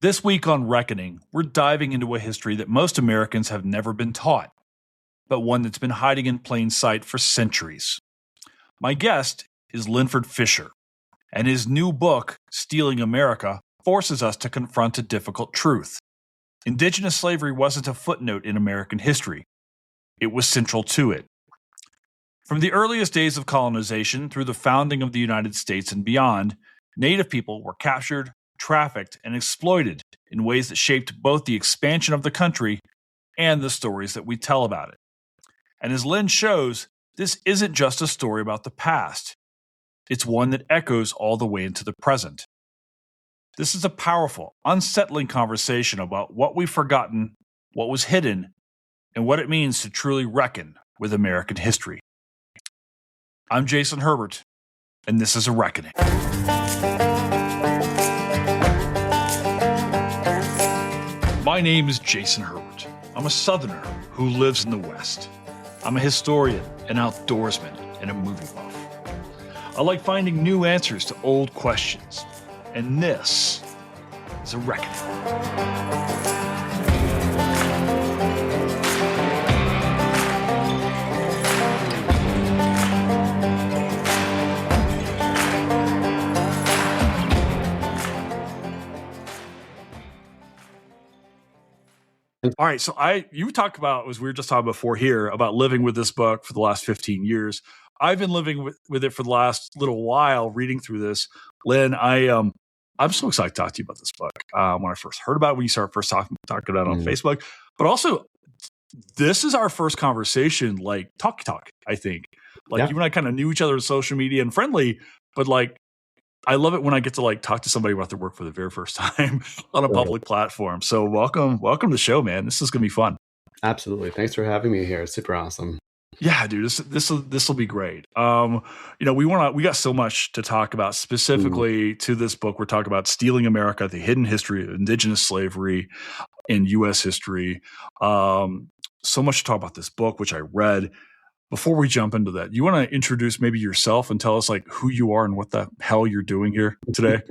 This week on Reckoning, we're diving into a history that most Americans have never been taught, but one that's been hiding in plain sight for centuries. My guest is Linford Fisher, and his new book, Stealing America, forces us to confront a difficult truth. Indigenous slavery wasn't a footnote in American history. It was central to it. From the earliest days of colonization through the founding of the United States and beyond, Native people were captured, trafficked, and exploited in ways that shaped both the expansion of the country and the stories that we tell about it. And as Lynn shows, this isn't just a story about the past. It's one that echoes all the way into the present. This is a powerful, unsettling conversation about what we've forgotten, what was hidden, and what it means to truly reckon with American history. I'm Jason Herbert, and this is A Reckoning. My name is Jason Herbert. I'm a Southerner who lives in the West. I'm a historian, an outdoorsman, and a movie buff. I like finding new answers to old questions, and this is A Reckoning. All right, so you talked about, as we were just talking before here, about living with this book for the last 15 years. I've been living with it for the last little while, reading through this. Lynn, I'm so excited to talk to you about this book. When I first heard about it, when you started first talking about it on Facebook, but also this is our first conversation, like talk, I think. Like you and I kind of knew each other on social media and friendly, but like I love it when I get to like talk to somebody about their work for the very first time on a public platform. So welcome to the show, man. This is going to be fun. Absolutely. Thanks for having me here. It's super awesome. Yeah, dude, this will be great. We got so much to talk about specifically to this book. We're talking about Stealing America, the hidden history of Indigenous slavery in U.S. history. So much to talk about this book, which I read. Before we jump into that, you want to introduce maybe yourself and tell us like who you are and what the hell you're doing here today?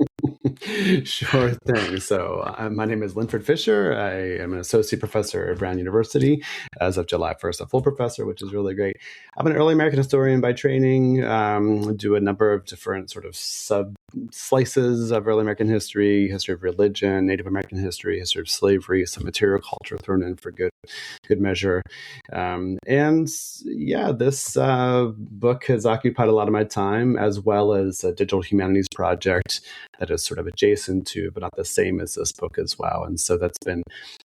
Sure thing. So my name is Linford Fisher. I am an associate professor at Brown University as of July 1st, a full professor, which is really great. I'm an early American historian by training, do a number of different sort of slices of early American history of religion, Native American history of slavery, some material culture thrown in for good measure. This book has occupied a lot of my time, as well as a digital humanities project that is sort of adjacent to, but not the same as this book as well. And so that's been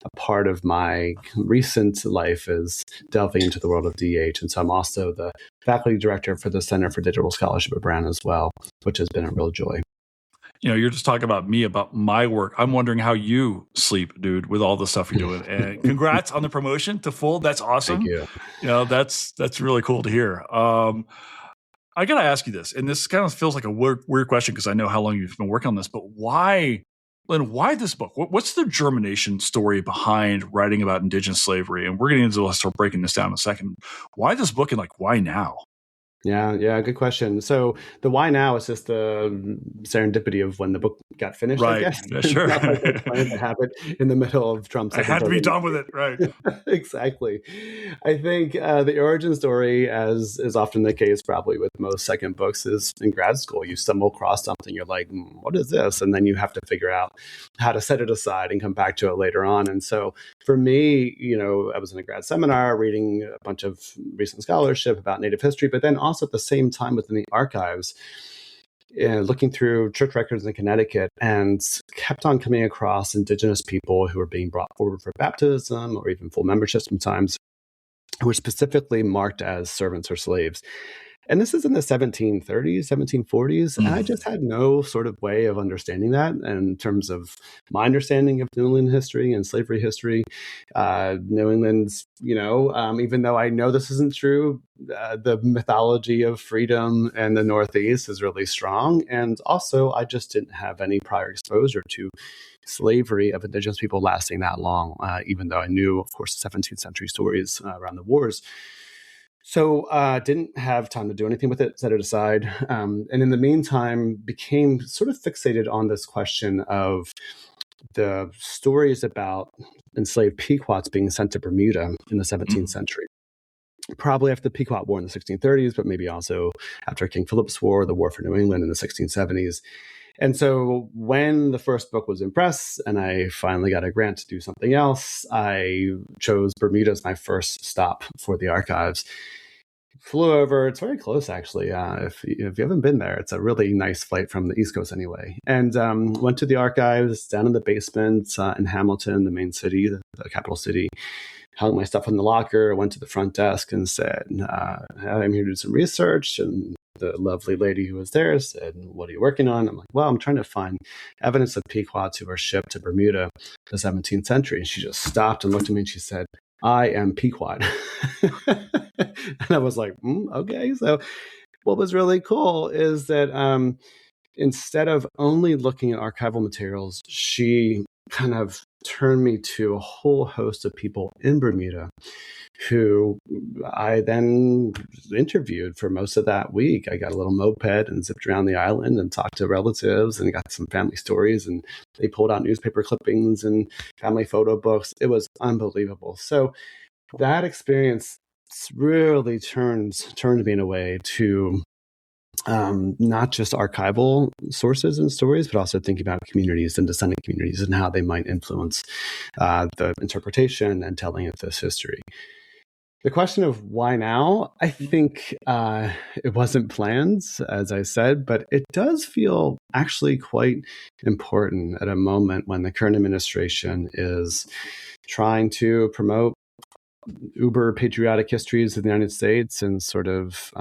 a part of my recent life, is delving into the world of DH. And so I'm also the faculty director for the Center for Digital Scholarship at Brown as well, which has been a real joy. You know, you're just talking about me, about my work. I'm wondering how you sleep, dude, with all the stuff you're doing. And congrats on the promotion to full. That's awesome. Thank you. You know, that's really cool to hear. I got to ask you this, and this kind of feels like a weird question because I know how long you've been working on this, but why, Lynn, why this book? What's the germination story behind writing about Indigenous slavery? And we're getting to start breaking this down in a second. Why this book and like why now? Yeah, good question. So the why now is just the serendipity of when the book got finished, right. I guess. Yeah, sure. Not like I planned to have it in the middle of Trump's. I had to be done with it, right? Exactly. I think the origin story, as is often the case probably with most second books, is in grad school. You stumble across something, you're like, what is this? And then you have to figure out how to set it aside and come back to it later on. And so for me, I was in a grad seminar reading a bunch of recent scholarship about Native history, but then also at the same time within the archives, looking through church records in Connecticut, and kept on coming across Indigenous people who were being brought forward for baptism or even full membership sometimes, who were specifically marked as servants or slaves. And this is in the 1730s, 1740s. And I just had no sort of way of understanding that in terms of my understanding of New England history and slavery history. New England's, even though I know this isn't true, the mythology of freedom in the Northeast is really strong. And also, I just didn't have any prior exposure to slavery of Indigenous people lasting that long, even though I knew, of course, 17th century stories around the wars. So didn't have time to do anything with it, set it aside. And in the meantime, became sort of fixated on this question of the stories about enslaved Pequots being sent to Bermuda in the 17th century. Probably after the Pequot War in the 1630s, but maybe also after King Philip's War, the War for New England in the 1670s. And so when the first book was in press and I finally got a grant to do something else, I chose Bermuda as my first stop for the archives. Flew over. It's very close, actually. If you haven't been there, it's a really nice flight from the East Coast anyway. And went to the archives down in the basement in Hamilton, the main city, the capital city. Hung my stuff in the locker, went to the front desk and said, I'm here to do some research. And the lovely lady who was there said, what are you working on? I'm like, well, I'm trying to find evidence of Pequots who were shipped to Bermuda in the 17th century. And she just stopped and looked at me and she said, I am Pequot. And I was like, okay. So what was really cool is that instead of only looking at archival materials, she kind of turned me to a whole host of people in Bermuda who I then interviewed for most of that week. I got a little moped and zipped around the island and talked to relatives and got some family stories, and they pulled out newspaper clippings and family photo books. It was unbelievable. So that experience really turned me in a way to not just archival sources and stories, but also thinking about communities and descendant communities and how they might influence the interpretation and telling of this history. The question of why now, I think it wasn't planned, as I said, but it does feel actually quite important at a moment when the current administration is trying to promote uber patriotic histories of the United States and sort of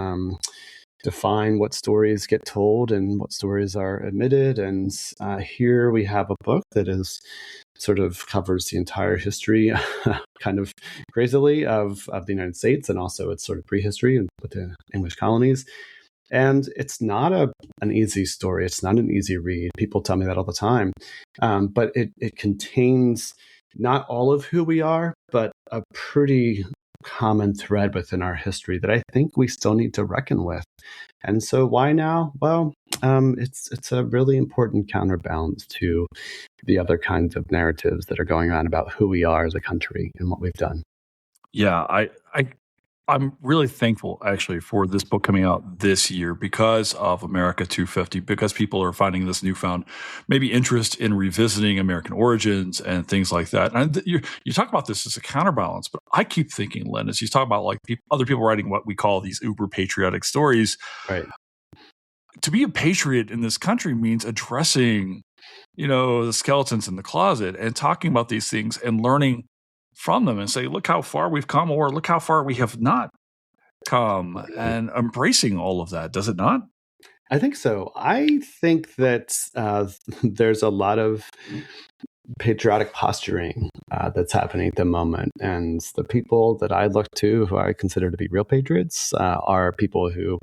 define what stories get told and what stories are admitted. And here we have a book that is sort of covers the entire history, kind of crazily, of the United States, and also its sort of prehistory with the English colonies. And it's not an easy story. It's not an easy read. People tell me that all the time. But it contains not all of who we are, but a pretty common thread within our history that I think we still need to reckon with. And so why now? Well, it's a really important counterbalance to the other kinds of narratives that are going on about who we are as a country and what we've done. Yeah, I'm really thankful actually for this book coming out this year because of America 250, because people are finding this newfound maybe interest in revisiting American origins and things like that. And you talk about this as a counterbalance, but I keep thinking, Len, as you talk about like other people writing what we call these uber patriotic stories, right? To be a patriot in this country means addressing, the skeletons in the closet and talking about these things and learning from them and say, look how far we've come, or look how far we have not come, and embracing all of that. Does it not? I think so. I think that there's a lot of patriotic posturing that's happening at the moment. And the people that I look to, who I consider to be real patriots, are people who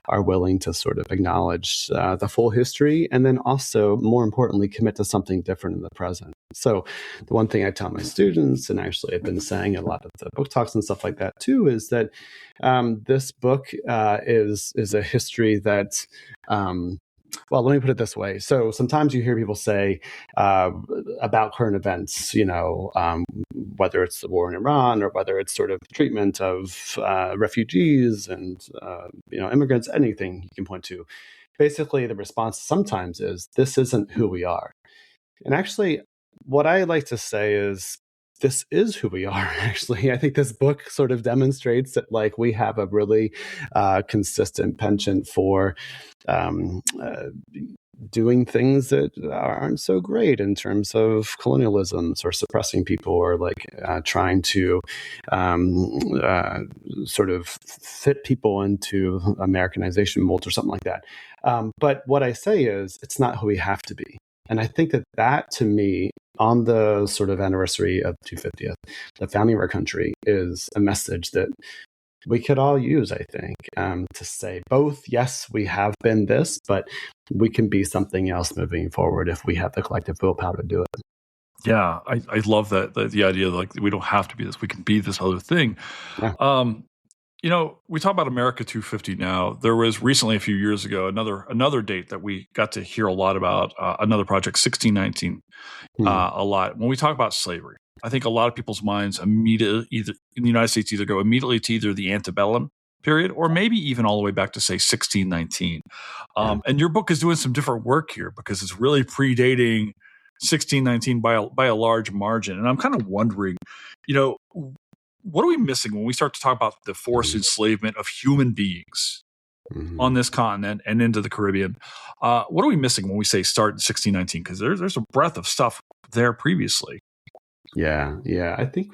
are willing to sort of acknowledge the full history and then also, more importantly, commit to something different in the present. So the one thing I tell my students, and actually I've been saying a lot of the book talks and stuff like that too, is that this book is a history that well, let me put it this way. So sometimes you hear people say about current events, whether it's the war in Iran or whether it's sort of treatment of refugees and, immigrants, anything you can point to. Basically, the response sometimes is, this isn't who we are. And actually, what I like to say is, this is who we are, actually. I think this book sort of demonstrates that, like, we have a really consistent penchant for doing things that aren't so great in terms of colonialisms or suppressing people or trying to sort of fit people into Americanization molds or something like that. But what I say is, it's not who we have to be. And I think that to me, on the sort of anniversary of 250th, the founding of our country, is a message that we could all use, I think, to say both, yes, we have been this, but we can be something else moving forward if we have the collective willpower to do it. Yeah, I love that, the idea that, like, we don't have to be this, we can be this other thing. Yeah. We talk about America 250 now. There was recently, a few years ago, another date that we got to hear a lot about, another project, 1619, Hmm. a lot. When we talk about slavery, I think a lot of people's minds immediately, either in the United States, either go immediately to either the antebellum period or maybe even all the way back to, say, 1619. Yeah. And your book is doing some different work here because it's really predating 1619 by a large margin. And I'm kind of wondering, you know, what are we missing when we start to talk about the forced enslavement of human beings Mm-hmm. on this continent and into the Caribbean? What are we missing when we say start in 1619? Because there's a breadth of stuff there previously. Yeah, yeah. I think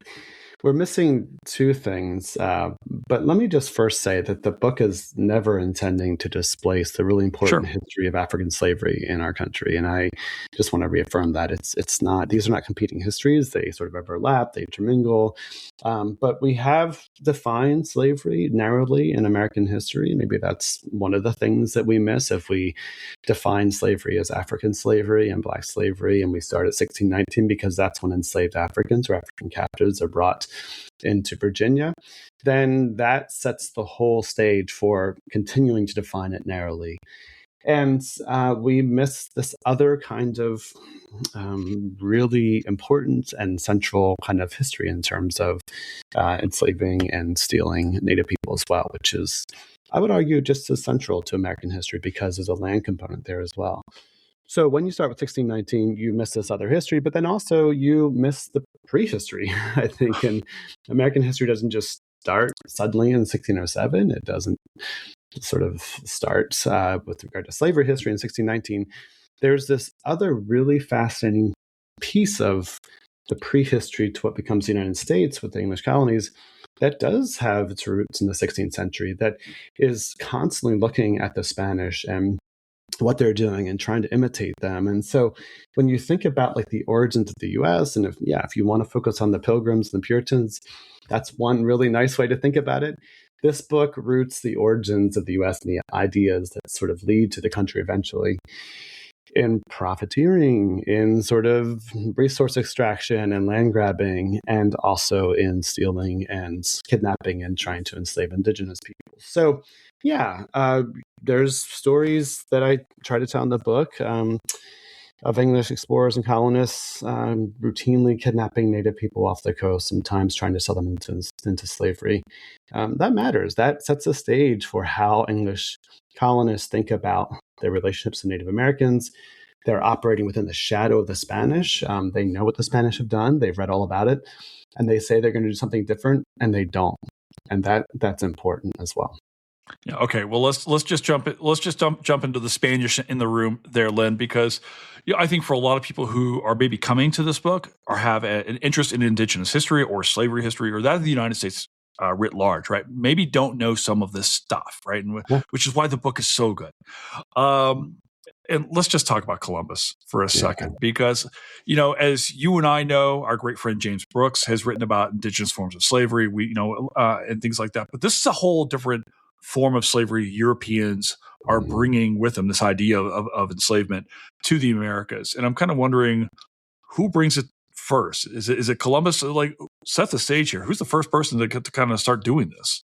we're missing two things. But let me just first say that the book is never intending to displace the really important Sure. history of African slavery in our country. And I just want to reaffirm that it's not, these are not competing histories. They sort of overlap, they intermingle. But we have defined slavery narrowly in American history. Maybe that's one of the things that we miss if we define slavery as African slavery and Black slavery, and we start at 1619 because that's when enslaved Africans or African captives are brought into Virginia. Then that sets the whole stage for continuing to define it narrowly. And we miss this other kind of really important and central kind of history in terms of enslaving and stealing Native people as well, which is, I would argue, just as central to American history because there's a land component there as well. So when you start with 1619, you miss this other history, but then also you miss the prehistory, I think. And American history doesn't just start suddenly in 1607. It doesn't sort of start with regard to slavery history in 1619. There's this other really fascinating piece of the prehistory to what becomes the United States with the English colonies that does have its roots in the 16th century, that is constantly looking at the Spanish and what they're doing and trying to imitate them. And so when you think about like the origins of the US, and if you want to focus on the Pilgrims and the Puritans, that's one really nice way to think about it. This book roots the origins of the US and the ideas that sort of lead to the country eventually in profiteering, in sort of resource extraction and land grabbing, and also in stealing and kidnapping and trying to enslave indigenous people. So, there's stories that I try to tell in the book of English explorers and colonists routinely kidnapping Native people off the coast, sometimes trying to sell them into slavery. That matters. That sets the stage for how English colonists think about their relationships to Native Americans. They're operating within the shadow of the Spanish. They know what the Spanish have done. They've read all about it. And they say they're going to do something different, and they don't. And that's important as well. Yeah. Okay. Well, let's just jump into the Spanish in the room there, Lynn, because I think for a lot of people who are maybe coming to this book or have an interest in Indigenous history or slavery history or that of the United States writ large, right? Maybe don't know some of this stuff, right? And Yeah. which is why the book is so good. And let's just talk about Columbus for a second, because, as you and I know, our great friend James Brooks has written about indigenous forms of slavery, and things like that. But this is a whole different form of slavery Europeans are bringing with them, this idea of enslavement to the Americas. And I'm kind of wondering who brings it first. Is it Columbus? Like, set the stage here. Who's the first person to kind of start doing this?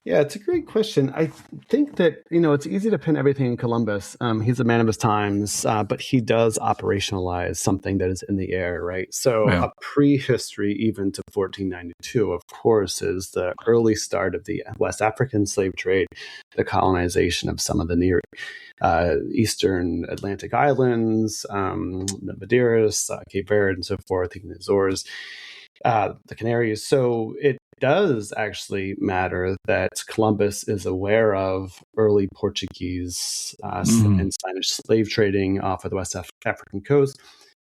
Yeah, it's a great question. I think that, it's easy to pin everything in Columbus. He's a man of his times, but he does operationalize something that is in the air, right? So Yeah. a prehistory even to 1492, of course, is the early start of the West African slave trade, the colonization of some of the near eastern Atlantic islands, the Madeiras, Cape Verde, and so forth, even the Azores, the Canaries. So it does actually matter that Columbus is aware of early Portuguese and Spanish slave trading off of the West African coast.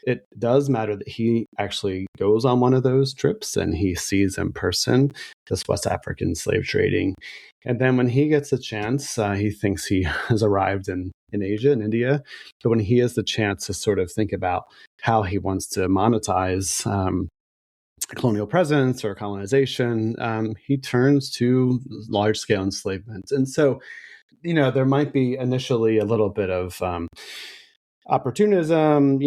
It does matter that he actually goes on one of those trips and he sees in person this West African slave trading. And then when he gets a chance, he thinks he has arrived in Asia, in India. But when he has the chance to sort of think about how he wants to monetize colonial presence or colonization, he turns to large-scale enslavement. And so, there might be initially a little bit of opportunism,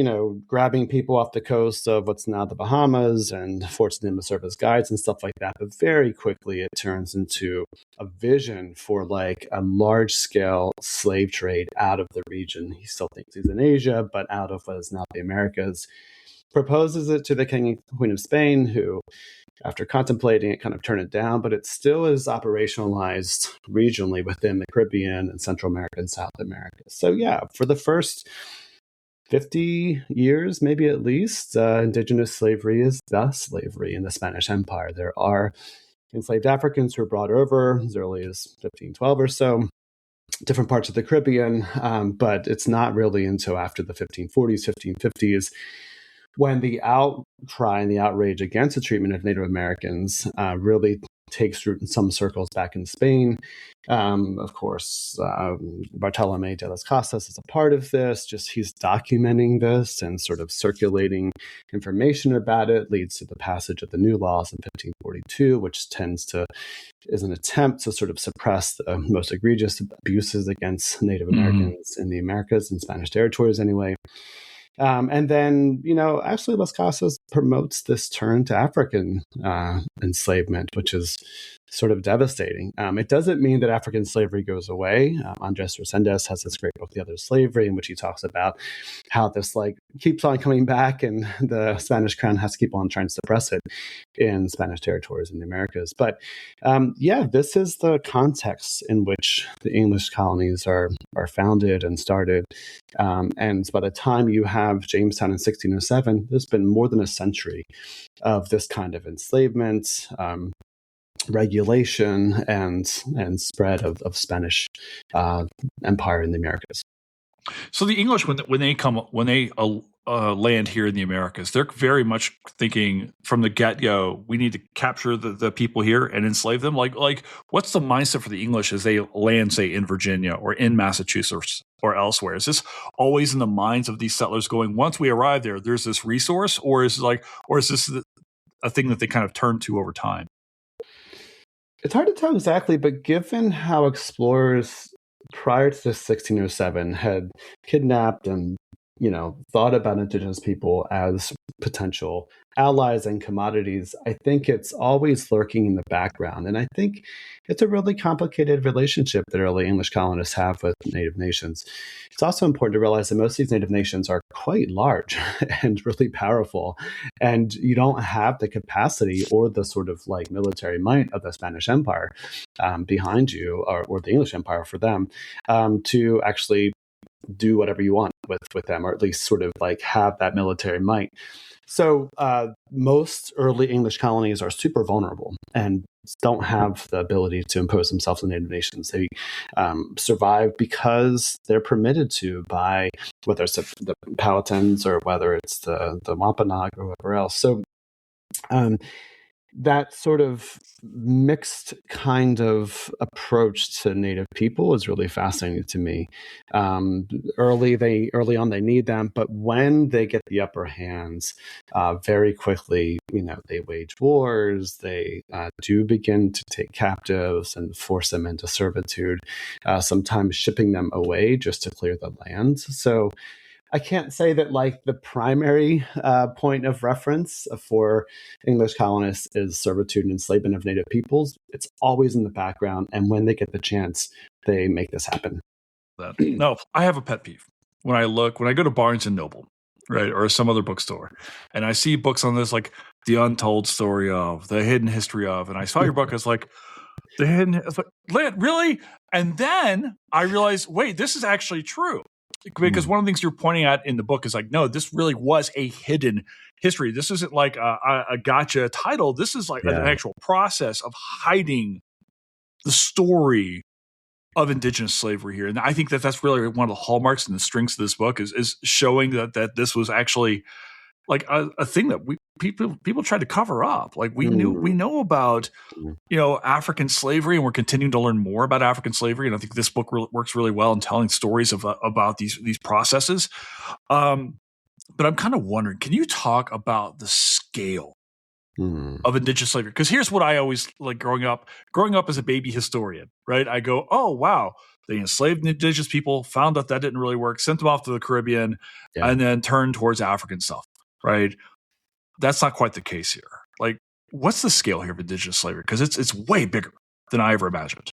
grabbing people off the coast of what's now the Bahamas and forcing them to serve as guides and stuff like that. But very quickly, it turns into a vision for like a large scale slave trade out of the region. He still thinks he's in Asia, but out of what is now the Americas. Proposes it to the King and Queen of Spain, who, after contemplating it, kind of turn it down, but it still is operationalized regionally within the Caribbean and Central America and South America. So yeah, for the first 50 years, maybe at least, indigenous slavery is the slavery in the Spanish Empire. There are enslaved Africans who were brought over as early as 1512 or so, different parts of the Caribbean, but it's not really until after the 1540s, 1550s, when the outcry and the outrage against the treatment of Native Americans really takes root in some circles back in Spain. Of course, Bartolome de las Casas is a part of this. Just he's documenting this and sort of circulating information about it, leads to the passage of the new laws in 1542, which is an attempt to sort of suppress the most egregious abuses against Native Americans in the Americas and Spanish territories anyway. And then, actually Las Casas promotes this turn to African enslavement, which is sort of devastating. It doesn't mean that African slavery goes away. Andres Resendez has this great book, The Other Slavery, in which he talks about how this keeps on coming back and the Spanish crown has to keep on trying to suppress it in Spanish territories in the Americas. But this is the context in which the English colonies are founded and started. And by the time you have Jamestown in 1607, there's been more than a century of this kind of enslavement, regulation, and spread of Spanish empire in the Americas. So the English, when they land here in the Americas, they're very much thinking from the get-go, we need to capture the people here and enslave them. Like what's the mindset for the English as they land, say, in Virginia or in Massachusetts or elsewhere? Is this always in the minds of these settlers going, once we arrive there, there's this resource, or is this a thing that they kind of turn to over time? It's hard to tell exactly, but given how explorers prior to 1607 had kidnapped and thought about indigenous people as potential allies and commodities, I think it's always lurking in the background. And I think it's a really complicated relationship that early English colonists have with Native nations. It's also important to realize that most of these Native nations are quite large and really powerful. And you don't have the capacity or the sort of military might of the Spanish Empire behind you, or the English Empire for them, to actually do whatever you want with them, or at least sort of have that military might. So most early English colonies are super vulnerable and don't have the ability to impose themselves on Native nations. They survive because they're permitted to by whether it's the Powhatans or whether it's the Wampanoag or whoever else. So that sort of mixed kind of approach to Native people is really fascinating to me. Early on, they need them, but when they get the upper hands, very quickly, they wage wars. They do begin to take captives and force them into servitude, sometimes shipping them away just to clear the land. So I can't say that the primary point of reference for English colonists is servitude and enslavement of Native peoples. It's always in the background, and when they get the chance, they make this happen. No, I have a pet peeve. When I go to Barnes and Noble, right, or some other bookstore, and I see books on this, like The Untold Story of, The Hidden History of, and I saw your book, it's like, The Hidden, it's like, really? And then I realized, wait, this is actually true. Because one of the things you're pointing at in the book is no, this really was a hidden history. This isn't like a gotcha title. This is an actual process of hiding the story of indigenous slavery here. And I think that's really one of the hallmarks and the strengths of this book is showing that this was actually a thing that people tried to cover up. We know about African slavery, and we're continuing to learn more about African slavery. And I think this book works really well in telling stories about these processes. But I'm kind of wondering, can you talk about the scale of Indigenous slavery. Because here's what I always like growing up as a baby historian, right? I go, oh, wow, they enslaved Indigenous people, found out that didn't really work, sent them off to the Caribbean, and then turned towards African stuff, right? That's not quite the case here. Like, what's the scale here of Indigenous slavery? Because it's way bigger than I ever imagined.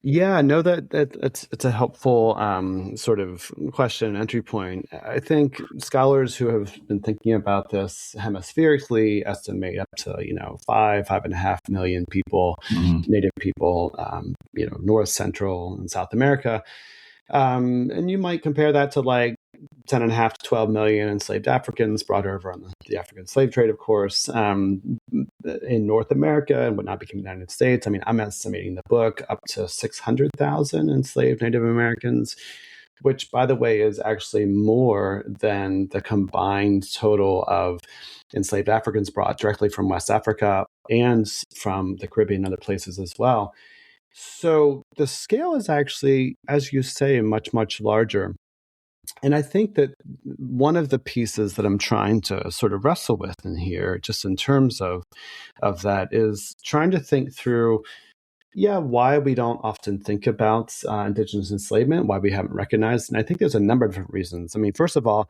Yeah, no, it's a helpful sort of question, entry point. I think scholars who have been thinking about this hemispherically estimate up to 5.5 million people, Native people, North, Central, and South America. And you might compare that to like 10.5 to 12 million enslaved Africans brought over on the African slave trade, of course, in North America and would not become the United States. I mean, I'm estimating the book up to 600,000 enslaved Native Americans, which, by the way, is actually more than the combined total of enslaved Africans brought directly from West Africa and from the Caribbean and other places as well. So the scale is actually, as you say, much, much larger. And I think that one of the pieces that I'm trying to sort of wrestle with in here, just in terms of that, is trying to think through, why we don't often think about Indigenous enslavement, why we haven't recognized. And I think there's a number of different reasons. I mean, first of all,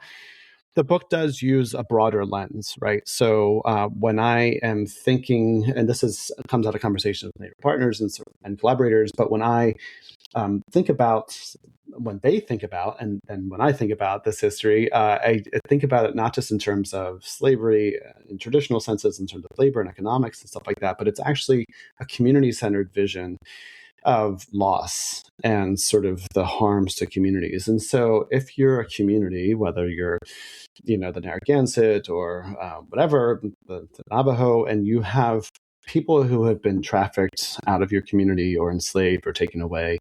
the book does use a broader lens, right? So when I am thinking, and comes out of conversations with Native partners and collaborators, but when I think about, when they think about, and when I think about this history, I think about it not just in terms of slavery in traditional senses, in terms of labor and economics and stuff like that, but it's actually a community-centered vision of loss and sort of the harms to communities. And so if you're a community, whether you're, the Narragansett or whatever, the Navajo, and you have people who have been trafficked out of your community or enslaved or taken away,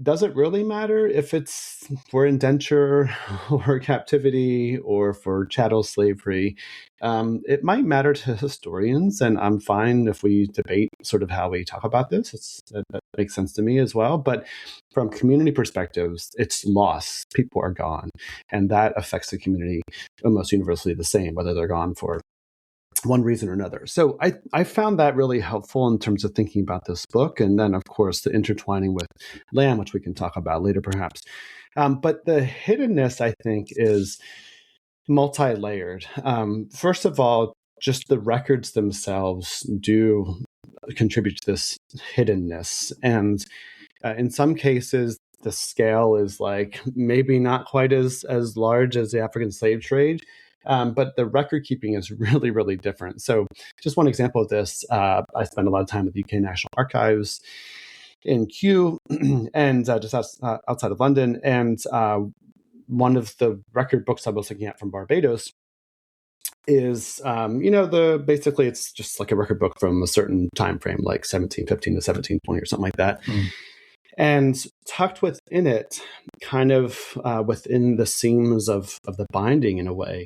does it really matter if it's for indenture or captivity or for chattel slavery? It might matter to historians, and I'm fine if we debate sort of how we talk about this. That makes sense to me as well. But from community perspectives, it's loss. People are gone, and that affects the community almost universally the same, whether they're gone for one reason or another. So I found that really helpful in terms of thinking about this book. And then, of course, the intertwining with land, which we can talk about later, perhaps. But the hiddenness, I think, is multi-layered. First of all, just the records themselves do contribute to this hiddenness. And in some cases, the scale is like maybe not quite as large as the African slave trade. But the record keeping is really, really different. So just one example of this, I spend a lot of time at the UK National Archives in Kew and just outside of London. And one of the record books I was looking at from Barbados is, basically it's just like a record book from a certain time frame, like 1715 to 1720 or something like that. And tucked within it, kind of within the seams of the binding in a way,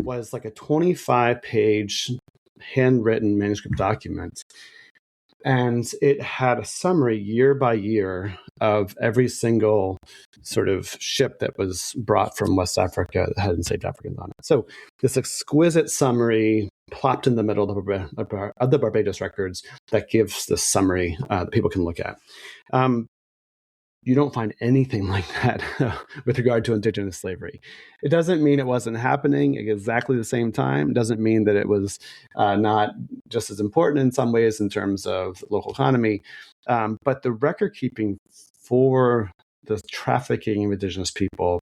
was like a 25-page handwritten manuscript document. And it had a summary year by year of every single sort of ship that was brought from West Africa that had enslaved Africans on it. So this exquisite summary plopped in the middle of the Barbados records that gives this summary that people can look at. You don't find anything like that with regard to Indigenous slavery. It doesn't mean it wasn't happening at exactly the same time. It doesn't mean that it was not just as important in some ways in terms of local economy. But the record keeping for the trafficking of Indigenous people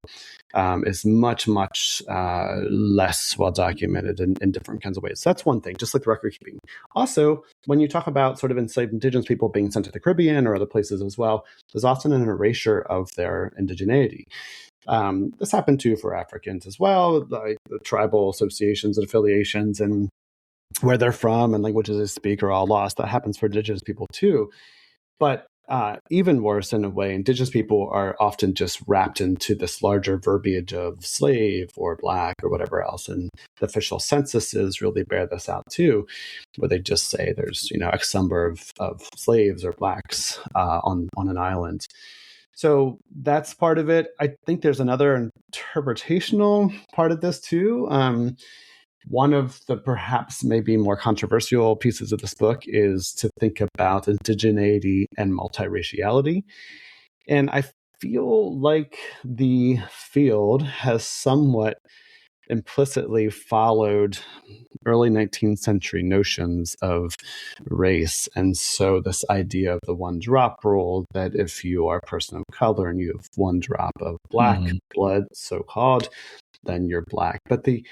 is much, much less well documented in different kinds of ways. So that's one thing, just like the record keeping. Also, when you talk about sort of enslaved Indigenous people being sent to the Caribbean or other places as well, there's often an erasure of their indigeneity. This happened too for Africans as well, like the tribal associations and affiliations and where they're from and languages they speak are all lost. That happens for Indigenous people too. But even worse, in a way, Indigenous people are often just wrapped into this larger verbiage of slave or black or whatever else. And the official censuses really bear this out too, where they just say there's, X number of slaves or blacks on an island. So that's part of it. I think there's another interpretational part of this too. One of the perhaps maybe more controversial pieces of this book is to think about indigeneity and multiraciality. And I feel like the field has somewhat implicitly followed early 19th century notions of race. And so this idea of the one drop rule, that if you are a person of color and you have one drop of black blood, so called, then you're black. But the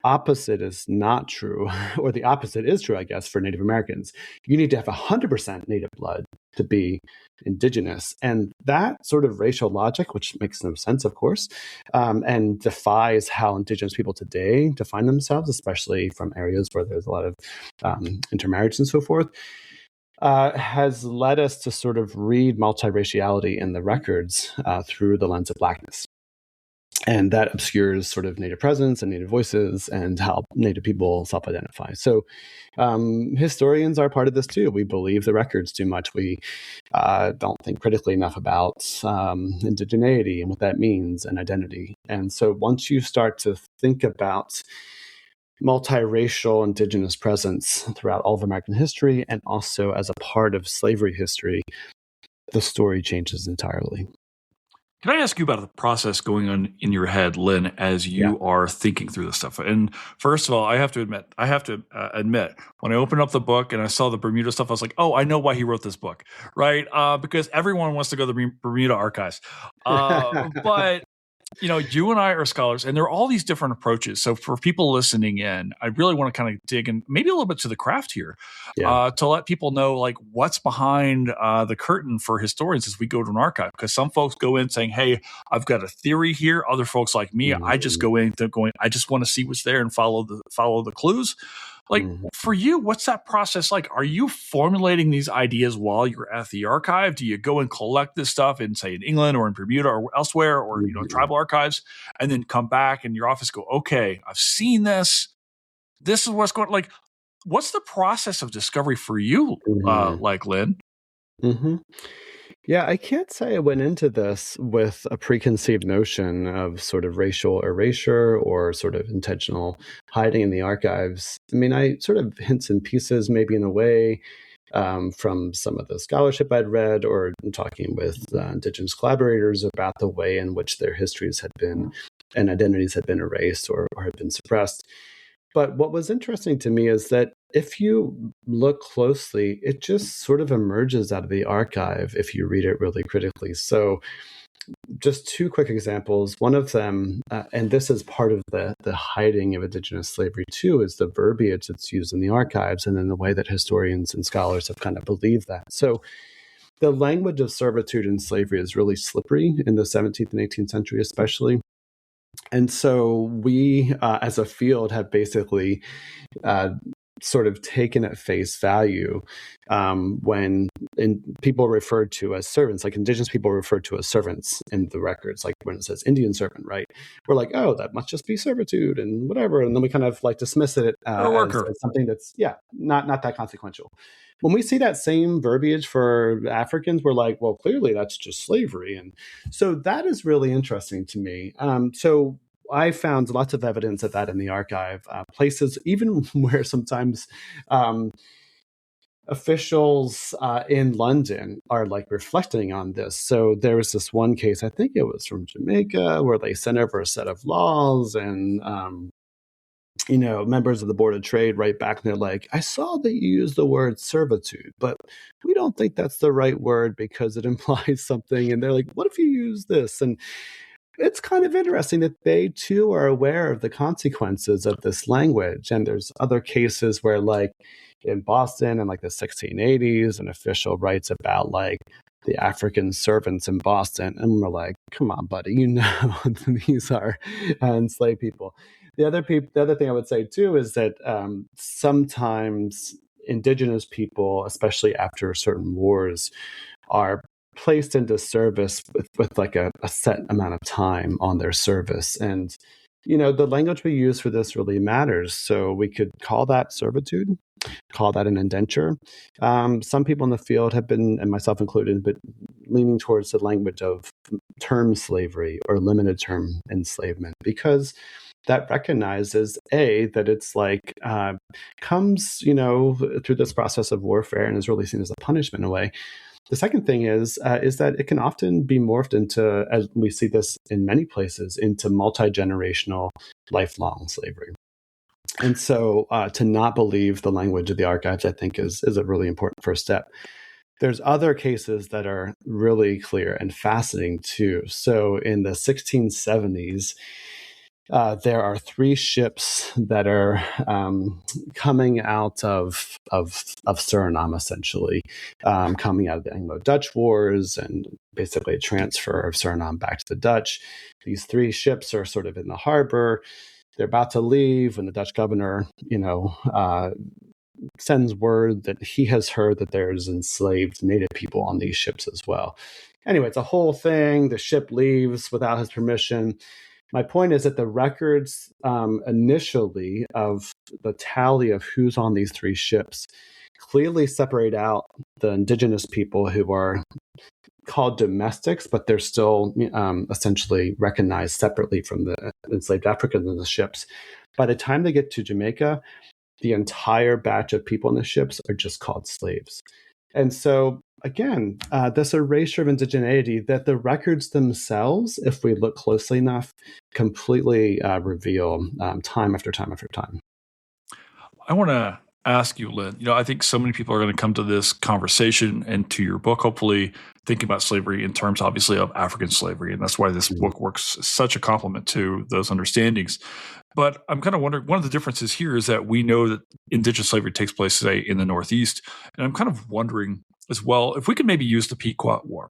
opposite is not true, or the opposite is true, I guess, for Native Americans. You need to have 100% Native blood to be Indigenous. And that sort of racial logic, which makes no sense, of course, and defies how Indigenous people today define themselves, especially from areas where there's a lot of intermarriage and so forth, has led us to sort of read multiraciality in the records through the lens of Blackness. And that obscures sort of Native presence and Native voices and how Native people self-identify. So historians are part of this too. We believe the records too much. We don't think critically enough about indigeneity and what that means and identity. And so once you start to think about multiracial Indigenous presence throughout all of American history and also as a part of slavery history, the story changes entirely. Can I ask you about the process going on in your head, Lynn, as you are thinking through this stuff? And first of all, I have to admit, when I opened up the book and I saw the Bermuda stuff, I was like, oh, I know why he wrote this book, right? Because everyone wants to go to the Bermuda archives. But you and I are scholars, and there are all these different approaches. So for people listening in, I really want to kind of dig in maybe a little bit to the craft here to let people know like what's behind the curtain for historians as we go to an archive. Because some folks go in saying, hey, I've got a theory here. Other folks like me, I just go in going, I just want to see what's there and follow the clues. Like for you, what's that process like? Are you formulating these ideas while you're at the archive? Do you go and collect this stuff in, say, in England or in Bermuda or elsewhere, or tribal archives, and then come back in your office, go, okay, I've seen this. This is what's going. Like, what's the process of discovery for you, like Lynn? Yeah, I can't say I went into this with a preconceived notion of sort of racial erasure or sort of intentional hiding in the archives. I mean, I sort of hints and pieces, maybe in a way, from some of the scholarship I'd read or talking with Indigenous collaborators about the way in which their histories had been and identities had been erased or had been suppressed. But what was interesting to me is that if you look closely, it just sort of emerges out of the archive if you read it really critically. So just two quick examples. One of them, and this is part of the hiding of Indigenous slavery too, is the verbiage that's used in the archives and then the way that historians and scholars have kind of believed that. So the language of servitude and slavery is really slippery in the 17th and 18th century especially. And so we, as a field, have basically sort of taken at face value when people referred to as servants, like Indigenous people referred to as servants in the records, like when it says Indian servant, right? We're like, oh, that must just be servitude and whatever. And then we kind of like dismiss it as something that's, not that consequential. When we see that same verbiage for Africans, we're like, well, clearly that's just slavery. And so that is really interesting to me. So I found lots of evidence of that in the archive, places even where sometimes officials in London are like reflecting on this. So there was this one case, I think it was from Jamaica, where they sent over a set of laws and members of the Board of Trade write back and they're like, I saw that you use the word servitude, but we don't think that's the right word because it implies something. And they're like, what if you use this? And it's kind of interesting that they too are aware of the consequences of this language. And there's other cases where, like in Boston in like the 1680s, an official writes about like the African servants in Boston. And we're like, come on, buddy, these are enslaved people. The other thing I would say too is that sometimes Indigenous people, especially after certain wars, are placed into service with like a set amount of time on their service. And, the language we use for this really matters. So we could call that servitude, call that an indenture. Some people in the field have been, and myself included, but leaning towards the language of term slavery or limited term enslavement, because that recognizes that it's like comes, through this process of warfare and is really seen as a punishment in a way. The second thing is that it can often be morphed into, as we see this in many places, into multi-generational, lifelong slavery. And so to not believe the language of the archives, I think, is a really important first step. There's other cases that are really clear and fascinating too. So in the 1670s, there are 3 ships that are coming out of Suriname, essentially, coming out of the Anglo-Dutch Wars and basically a transfer of Suriname back to the Dutch. These 3 ships are sort of in the harbor. They're about to leave when the Dutch governor, sends word that he has heard that there's enslaved native people on these ships as well. Anyway, it's a whole thing. The ship leaves without his permission. My point is that the records initially of the tally of who's on these 3 ships clearly separate out the indigenous people who are called domestics, but they're still essentially recognized separately from the enslaved Africans on the ships. By the time they get to Jamaica, the entire batch of people on the ships are just called slaves. And so, again, this erasure of indigeneity that the records themselves, if we look closely enough, completely reveal time after time after time. I want to ask you, Lynn, I think so many people are going to come to this conversation and to your book, hopefully thinking about slavery in terms, obviously, of African slavery. And that's why this book works such a complement to those understandings. But I'm kind of wondering, one of the differences here is that we know that indigenous slavery takes place, say, in the Northeast. And I'm kind of wondering as well, if we could maybe use the Pequot War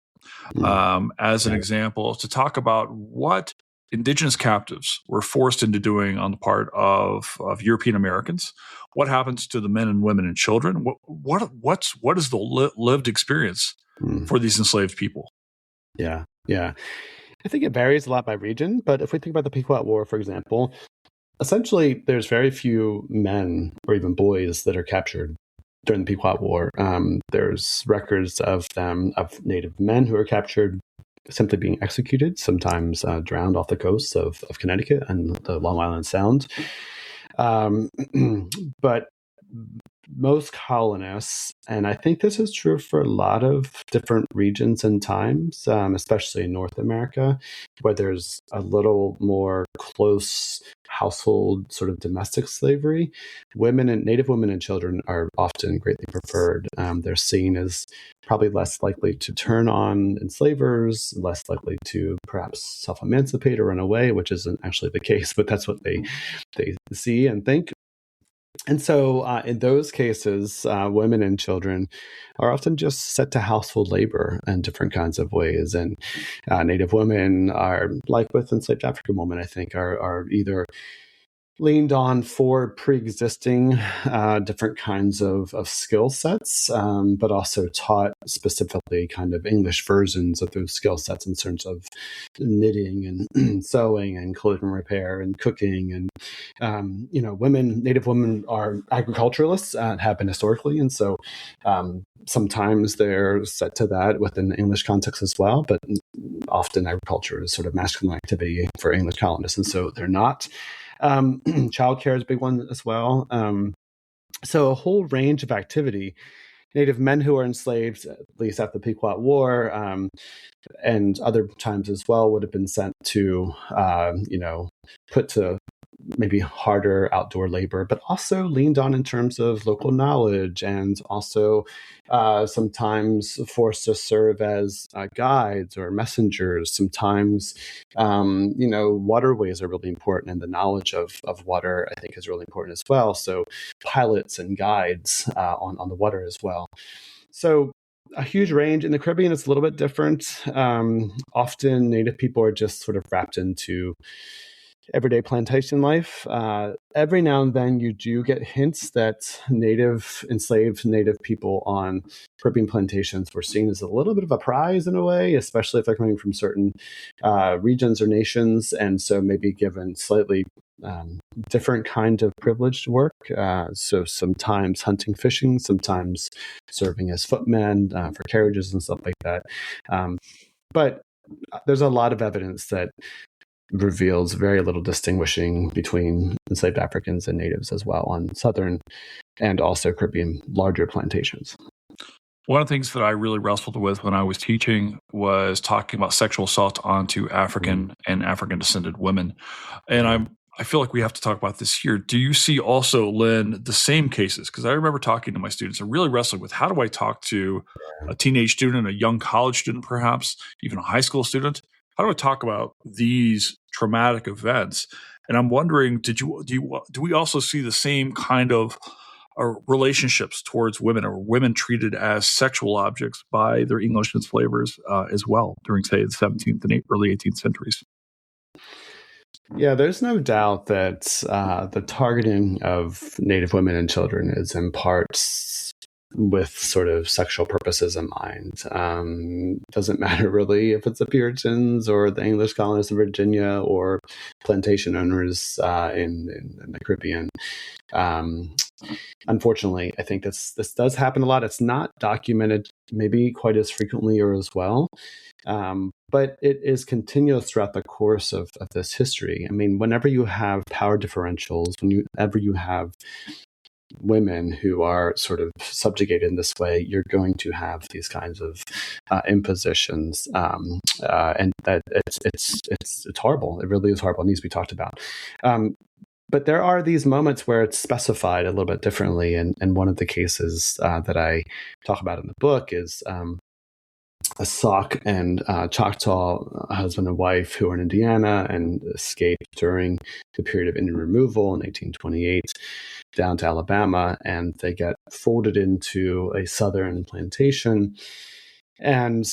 as an example to talk about what indigenous captives were forced into doing on the part of European Americans. What happens to the men and women and children? What is the lived experience for these enslaved people? Yeah. I think it varies a lot by region, but if we think about the Pequot War, for example, essentially there's very few men or even boys that are captured during the Pequot War. There's records of native men who are captured simply being executed, sometimes drowned off the coast of Connecticut and the Long Island Sound. But most colonists, and I think this is true for a lot of different regions and times, especially in North America, where there's a little more close household sort of domestic slavery, native women and children are often greatly preferred. They're seen as probably less likely to turn on enslavers, less likely to perhaps self-emancipate or run away, which isn't actually the case, but that's what they see and think. And so in those cases, women and children are often just set to household labor in different kinds of ways. And native women are, like with enslaved African women, I think, are either leaned on for pre-existing different kinds of skill sets, but also taught specifically kind of English versions of those skill sets in terms of knitting and sewing and clothing repair and cooking. And, native women are agriculturalists and have been historically. And so sometimes they're set to that within the English context as well, but often agriculture is sort of masculine activity for English colonists. And so they're not. Childcare is a big one as well. So a whole range of activity. Native men who are enslaved, at least after the Pequot War, and other times as well, would have been sent to, put to maybe harder outdoor labor, but also leaned on in terms of local knowledge, and also sometimes forced to serve as guides or messengers. Sometimes, waterways are really important, and the knowledge of water, I think, is really important as well. So pilots and guides on the water as well. So a huge range. In the Caribbean, it's a little bit different. Often Native people are just sort of wrapped into everyday plantation life. Every now and then you do get hints that enslaved native people on Caribbean plantations were seen as a little bit of a prize in a way, especially if they're coming from certain regions or nations, and so maybe given slightly different kind of privileged work. So sometimes hunting, fishing, sometimes serving as footmen for carriages and stuff like that. But there's a lot of evidence that reveals very little distinguishing between enslaved Africans and natives as well on southern and also Caribbean larger plantations. One of the things that I really wrestled with when I was teaching was talking about sexual assault onto African and African descended women. And I feel like we have to talk about this here. Do you see also, Lynn, the same cases? Because I remember talking to my students and really wrestling with how do I talk to a teenage student, a young college student, perhaps even a high school student? How do I talk about these traumatic events? And I'm wondering, do we also see the same kind of relationships towards women, or women treated as sexual objects by their English enslavers as well during, say, the 17th and early 18th centuries? Yeah, there's no doubt that the targeting of Native women and children is in part with sort of sexual purposes in mind. Doesn't matter really if it's the Puritans or the English colonists of Virginia or plantation owners in the Caribbean. Unfortunately, I think this does happen a lot. It's not documented maybe quite as frequently or as well. But it is continuous throughout the course of this history. I mean, whenever you have power differentials, whenever you have women who are sort of subjugated in this way, you're going to have these kinds of impositions, and that it's horrible. It really is horrible. It needs to be talked about. But there are these moments where it's specified a little bit differently, and one of the cases that I talk about in the book is a Sauk and Choctaw husband and wife who are in Indiana and escaped during the period of Indian removal in 1828 down to Alabama, and they get folded into a southern plantation. And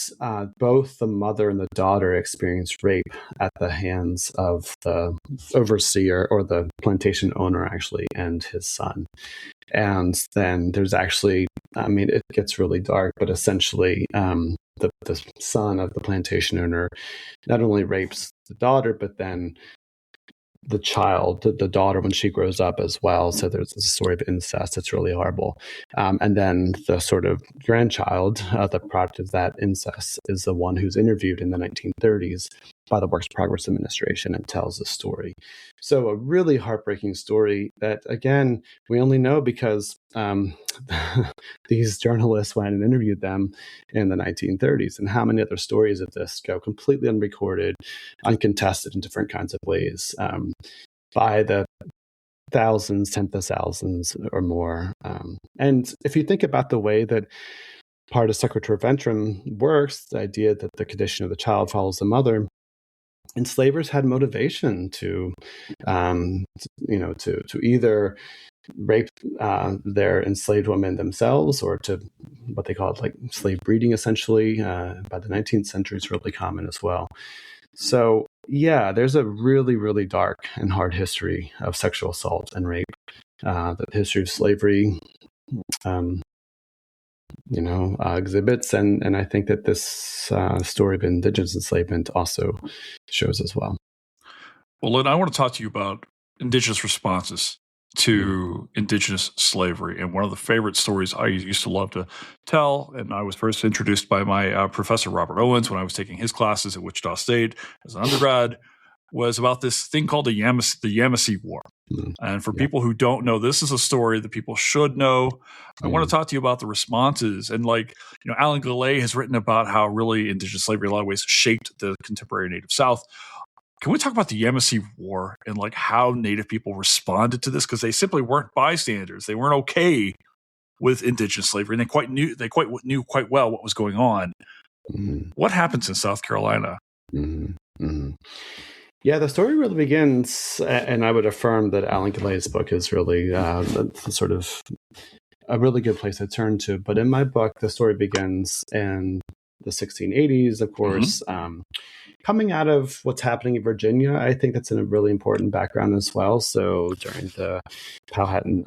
both the mother and the daughter experienced rape at the hands of the overseer, or the plantation owner, actually, and his son. And then there's actually, I mean, it gets really dark, but essentially the son of the plantation owner not only rapes the daughter, but then the child, the daughter, when she grows up as well. So there's a story of incest that's really horrible. And then the sort of grandchild, the product of that incest, is the one who's interviewed in the 1930s by the Works Progress Administration and tells the story. So a really heartbreaking story that, again, we only know because these journalists went and interviewed them in the 1930s. And how many other stories of this go completely unrecorded, uncontested in different kinds of ways, by the thousands, tens of thousands or more. And if you think about the way that part of Secretary Ventrum works, the idea that the condition of the child follows the mother, enslavers had motivation to either rape their enslaved women themselves, or to what they called like slave breeding, essentially. By the 19th century, it's really common as well. So yeah, there's a really, really dark and hard history of sexual assault and rape. The history of slavery, exhibits, and I think that this story of Indigenous enslavement also shows as well. Well, Lynn, I want to talk to you about Indigenous responses to Indigenous slavery. And one of the favorite stories I used to love to tell, and I was first introduced by my professor, Robert Owens, when I was taking his classes at Wichita State as an undergrad, was about this thing called the Yamasee War. And for people who don't know, this is a story that people should know. I want to talk to you about the responses. And Alan Gillay has written about how really Indigenous slavery in a lot of ways shaped the contemporary Native South. Can we talk about the Yamasee War and how Native people responded to this? Because they simply weren't bystanders. They weren't okay with Indigenous slavery, and they knew quite well what was going on. Mm-hmm. What happens in South Carolina? Mm-hmm. Mm-hmm. Yeah, the story really begins, and I would affirm that Alan Gillay's book is really sort of a really good place to turn to. But in my book, the story begins in the 1680s, of course. Mm-hmm. Coming out of what's happening in Virginia, I think that's a really important background as well. So during the Powhatan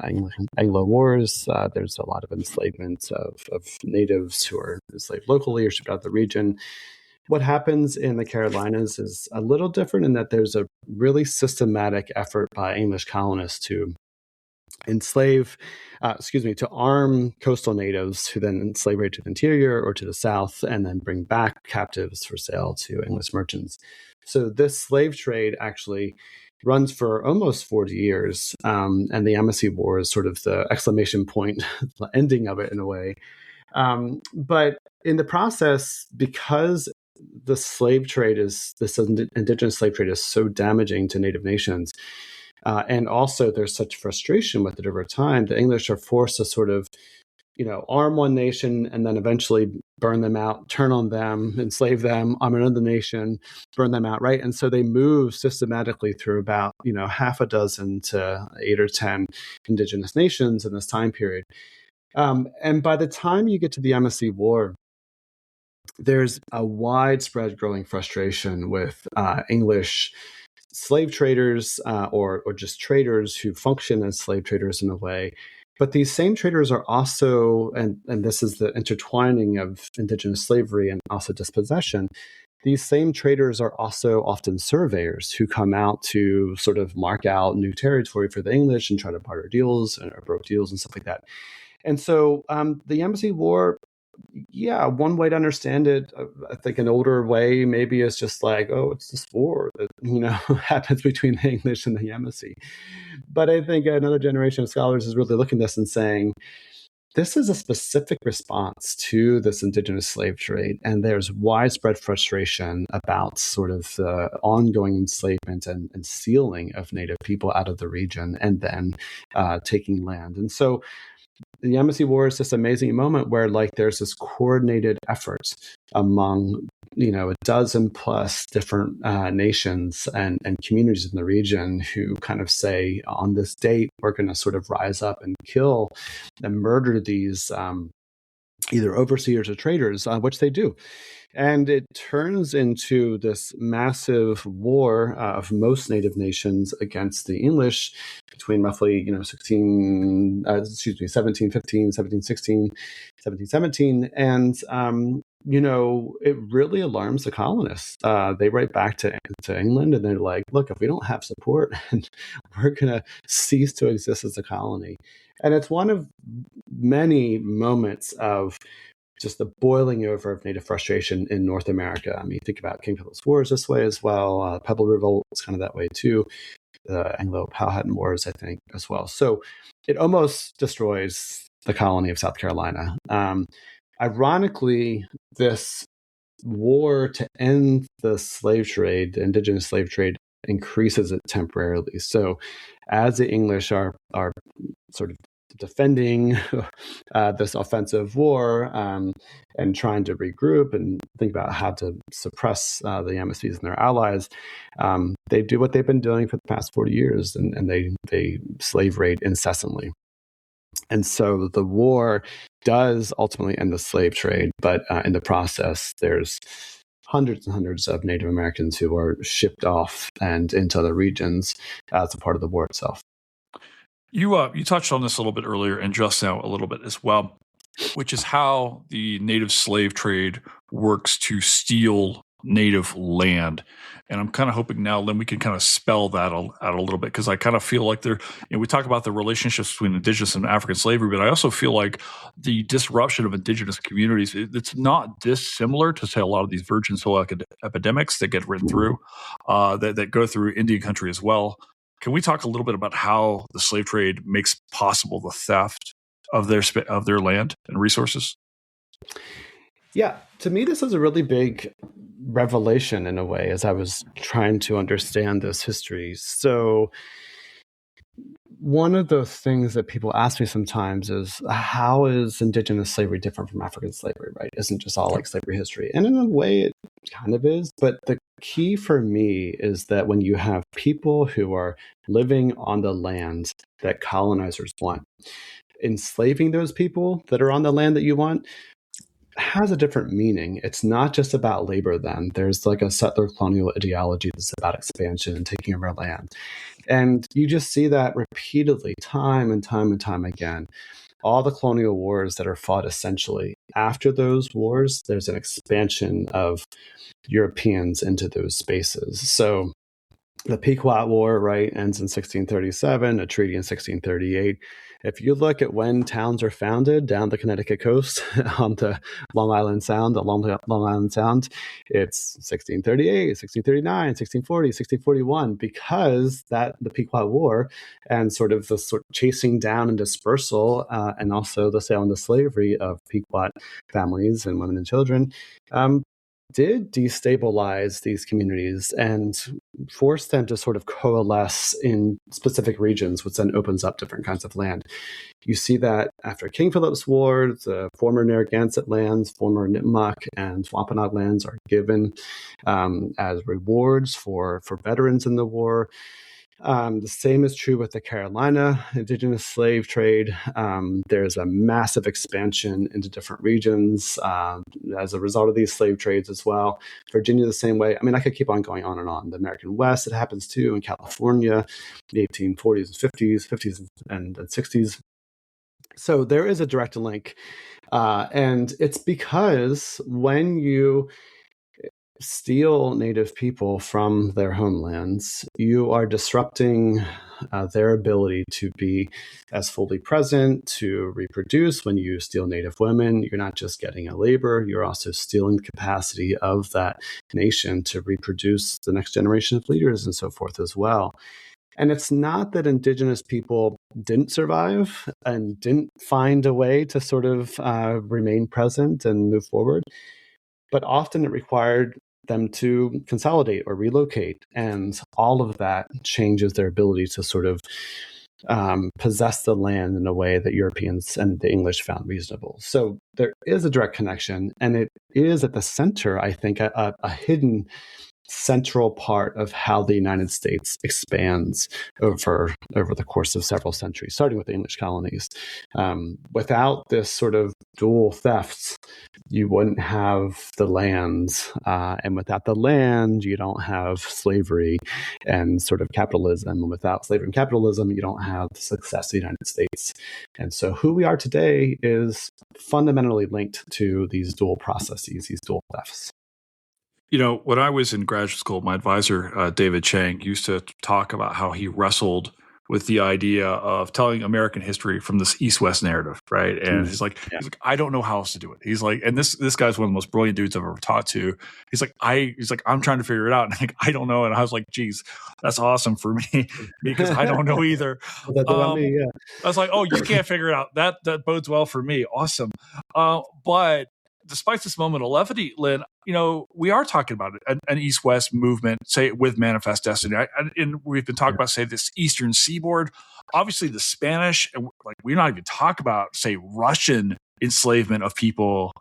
Anglo Wars, there's a lot of enslavement of natives who are enslaved locally or shipped out of the region. What happens in the Carolinas is a little different in that there's a really systematic effort by English colonists to to arm coastal natives who then enslave to the interior or to the south, and then bring back captives for sale to English merchants. So this slave trade actually runs for almost 40 years, and the Yamasee War is sort of the exclamation point, the ending of it in a way. But in the process, because this indigenous slave trade is so damaging to Native nations, and also there's such frustration with it over time, the English are forced to sort of, arm one nation and then eventually burn them out, turn on them, enslave them, arm another nation, burn them out, right? And so they move systematically through about, half a dozen to 8 or 10 indigenous nations in this time period. And by the time you get to the Yamasee War, there's a widespread growing frustration with English slave traders or just traders who function as slave traders in a way. But these same traders are also, and this is the intertwining of indigenous slavery and also dispossession, these same traders are also often surveyors who come out to sort of mark out new territory for the English and try to barter deals or broke deals and stuff like that. And so the Yamasee War, one way to understand it, I think an older way maybe is just like, oh, it's this war that, happens between the English and the Yamasee. But I think another generation of scholars is really looking at this and saying, this is a specific response to this indigenous slave trade, and there's widespread frustration about sort of the ongoing enslavement and stealing of Native people out of the region and then taking land. And so the Yamasee War is this amazing moment where there's this coordinated effort among a dozen plus different nations and communities in the region who kind of say, on this date, we're going to sort of rise up and kill and murder these either overseers or traders, which they do. And it turns into this massive war of most Native nations against the English between roughly, 1715, 1716, 1717. And, it really alarms the colonists. They write back to England and they're like, look, if we don't have support, we're going to cease to exist as a colony. And it's one of many moments of just the boiling over of Native frustration in North America. I mean, think about King Philip's Wars this way as well. Pebble Revolt is kind of that way too. The Anglo-Powhatan Wars, I think, as well. So it almost destroys the colony of South Carolina. Ironically, this war to end the slave trade, the indigenous slave trade, increases it temporarily. So as the English are sort of defending this offensive war and trying to regroup and think about how to suppress the Yamasees and their allies, they do what they've been doing for the past 40 years, and they slave raid incessantly. And so the war does ultimately end the slave trade, but in the process, there's hundreds and hundreds of Native Americans who are shipped off and into other regions as a part of the war itself. You touched on this a little bit earlier and just now a little bit as well, which is how the native slave trade works to steal native land. And I'm kind of hoping now, Lynn, we can kind of spell that out a little bit, because I kind of feel like we talk about the relationships between indigenous and African slavery, but I also feel like the disruption of indigenous communities, it's not dissimilar to, say, a lot of these virgin soil epidemics that get written through, that go through Indian country as well. Can we talk a little bit about how the slave trade makes possible the theft of their land and resources? Yeah, to me, this is a really big revelation in a way as I was trying to understand this history. So one of the things that people ask me sometimes is, how is indigenous slavery different from African slavery, right? Isn't just all like slavery history? And in a way, it kind of is. But the key for me is that when you have people who are living on the land that colonizers want, enslaving those people that are on the land that you want has a different meaning. It's not just about labor then. There's like a settler colonial ideology that's about expansion and taking over land. And you just see that repeatedly, time and time and time again. All the colonial wars that are fought, essentially, after those wars, there's an expansion of Europeans into those spaces. So The Pequot War, right, ends in 1637, a treaty in 1638. If you look at when towns are founded down the Connecticut coast on the Long Island Sound, it's 1638, 1639, 1640, 1641, because the Pequot War and sort of the chasing down and dispersal and also the sale into slavery of Pequot families and women and children did destabilize these communities and force them to sort of coalesce in specific regions, which then opens up different kinds of land. You see that after King Philip's War, the former Narragansett lands, former Nipmuc and Wampanoag lands are given as rewards for veterans in the war. The same is true with the Carolina Indigenous slave trade. There's a massive expansion into different regions as a result of these slave trades as well. Virginia, the same way. I mean, I could keep on going on and on. The American West, it happens too in California, the 1840s and 50s and 60s. So there is a direct link. And it's because when you steal Native people from their homelands, you are disrupting their ability to be as fully present, to reproduce. When you steal Native women, you're not just getting a labor, you're also stealing the capacity of that nation to reproduce the next generation of leaders and so forth as well. And it's not that Indigenous people didn't survive and didn't find a way to sort of remain present and move forward, but often it required them to consolidate or relocate. And all of that changes their ability to sort of possess the land in a way that Europeans and the English found reasonable. So there is a direct connection, and it is at the center, I think, a hidden central part of how the United States expands over the course of several centuries, starting with the English colonies. Without this sort of dual thefts, you wouldn't have the land, and without the land, you don't have slavery and sort of capitalism. And without slavery and capitalism, you don't have the success of the United States. And so who we are today is fundamentally linked to these dual processes, these dual thefts. You know, when I was in graduate school, my advisor, David Chang, used to talk about how he wrestled with the idea of telling American history from this East-West narrative, right? And he's like, I don't know how else to do it. He's like, and this guy's one of the most brilliant dudes I've ever talked to. He's like, I'm trying to figure it out. And like, I don't know. And I was like, geez, that's awesome for me because I don't know either. That's about me, yeah. I was like, oh, you can't figure it out. That bodes well for me. Awesome. But despite this moment of levity, Lynn, you know, we are talking about an East-West movement, say, with Manifest Destiny. And we've been talking about, say, this Eastern Seaboard. Obviously, the Spanish, like, we're not even talking about, say, Russian enslavement of people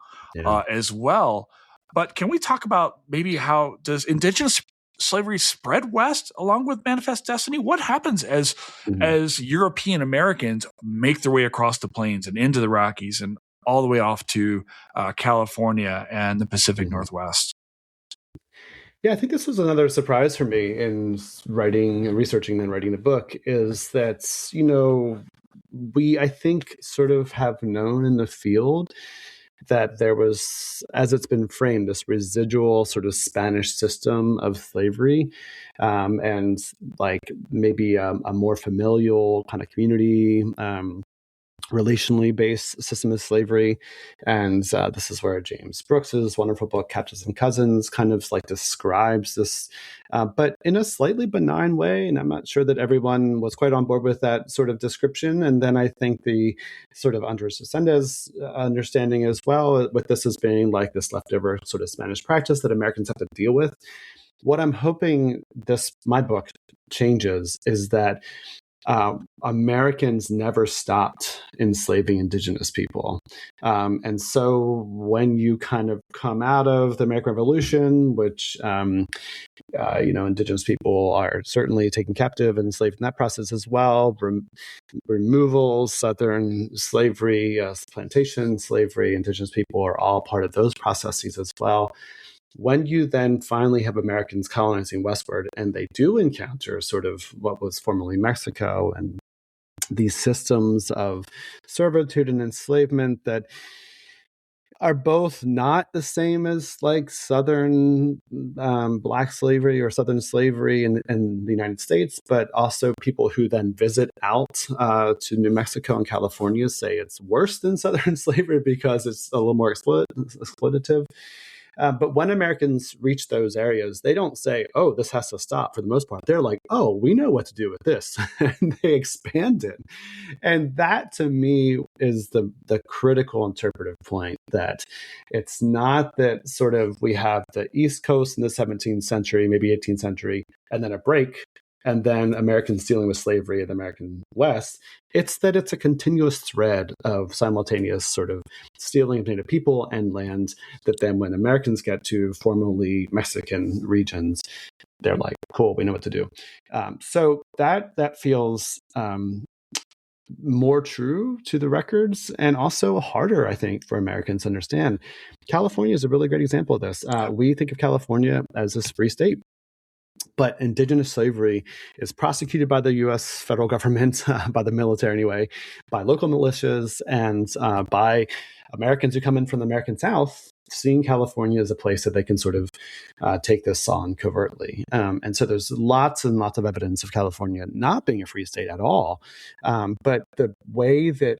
as well. But can we talk about maybe how does Indigenous slavery spread west along with Manifest Destiny? What happens as European Americans make their way across the plains and into the Rockies and all the way off to California and the Pacific Northwest? Yeah, I think this was another surprise for me in researching and writing the book, is that, you know, we, I think, sort of have known in the field that there was, as it's been framed, this residual sort of Spanish system of slavery, and like maybe a more familial kind of community, relationally based system of slavery. And this is where James Brooks's wonderful book, Captives and Cousins, kind of like describes this, but in a slightly benign way. And I'm not sure that everyone was quite on board with that sort of description. And then I think the sort of Andres Reséndez understanding as well, with this as being like this leftover sort of Spanish practice that Americans have to deal with. What I'm hoping my book changes is that Americans never stopped enslaving Indigenous people. And so when you kind of come out of the American Revolution, which, Indigenous people are certainly taken captive and enslaved in that process as well, removals, Southern slavery, plantation slavery, Indigenous people are all part of those processes as well. When you then finally have Americans colonizing westward, and they do encounter sort of what was formerly Mexico and these systems of servitude and enslavement that are both not the same as like Southern Black slavery or Southern slavery in the United States, but also people who then visit out to New Mexico and California say it's worse than Southern slavery because it's a little more exploitative. But when Americans reach those areas, they don't say, oh, this has to stop for the most part. They're like, oh, we know what to do with this. And they expand it. And that to me is the critical interpretive point, that it's not that sort of we have the East Coast in the 17th century, maybe 18th century, and then a break, and then Americans dealing with slavery in the American West. It's that it's a continuous thread of simultaneous sort of stealing of Native people and land that then when Americans get to formerly Mexican regions, they're like, cool, we know what to do. So that feels more true to the records and also harder, I think, for Americans to understand. California is a really great example of this. We think of California as this free state. But indigenous slavery is prosecuted by the U.S. federal government, by the military anyway, by local militias, and by Americans who come in from the American South, seeing California as a place that they can sort of take this on covertly. And so there's lots and lots of evidence of California not being a free state at all. But the way that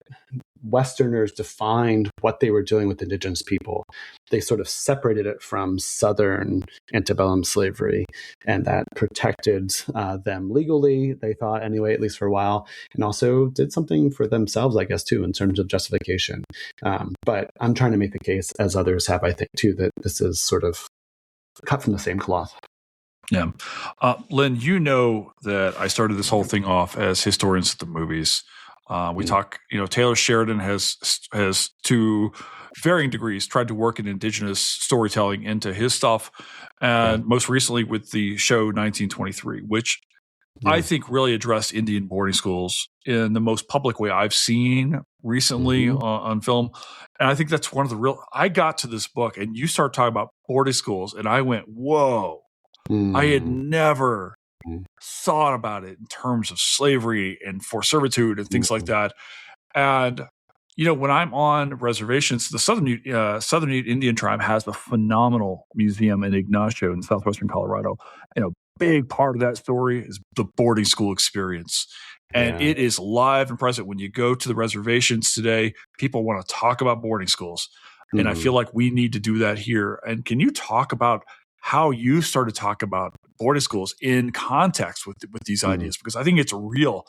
Westerners defined what they were doing with indigenous people, they sort of separated it from Southern antebellum slavery, and that protected them legally, they thought anyway, at least for a while, and also did something for themselves, I guess, too, in terms of justification. But I'm trying to make the case, as others have, I think, too, that this is sort of cut from the same cloth. Yeah. Lynn, you know that I started this whole thing off as historians of the movies. We talk, Taylor Sheridan has to varying degrees tried to work in indigenous storytelling into his stuff. And most recently with the show 1923, which I think really addressed Indian boarding schools in the most public way I've seen recently on film. And I think that's one of the I got to this book and you start talking about boarding schools and I went, whoa, I had never thought about it in terms of slavery and forced servitude and things like that. And, when I'm on reservations, the Southern Ute Indian tribe has a phenomenal museum in Ignacio in southwestern Colorado. Big part of that story is the boarding school experience. And it is live and present. When you go to the reservations today, people want to talk about boarding schools. And I feel like we need to do that here. And can you talk about how you started to talk about boarding schools in context with these ideas? Because I think it's real.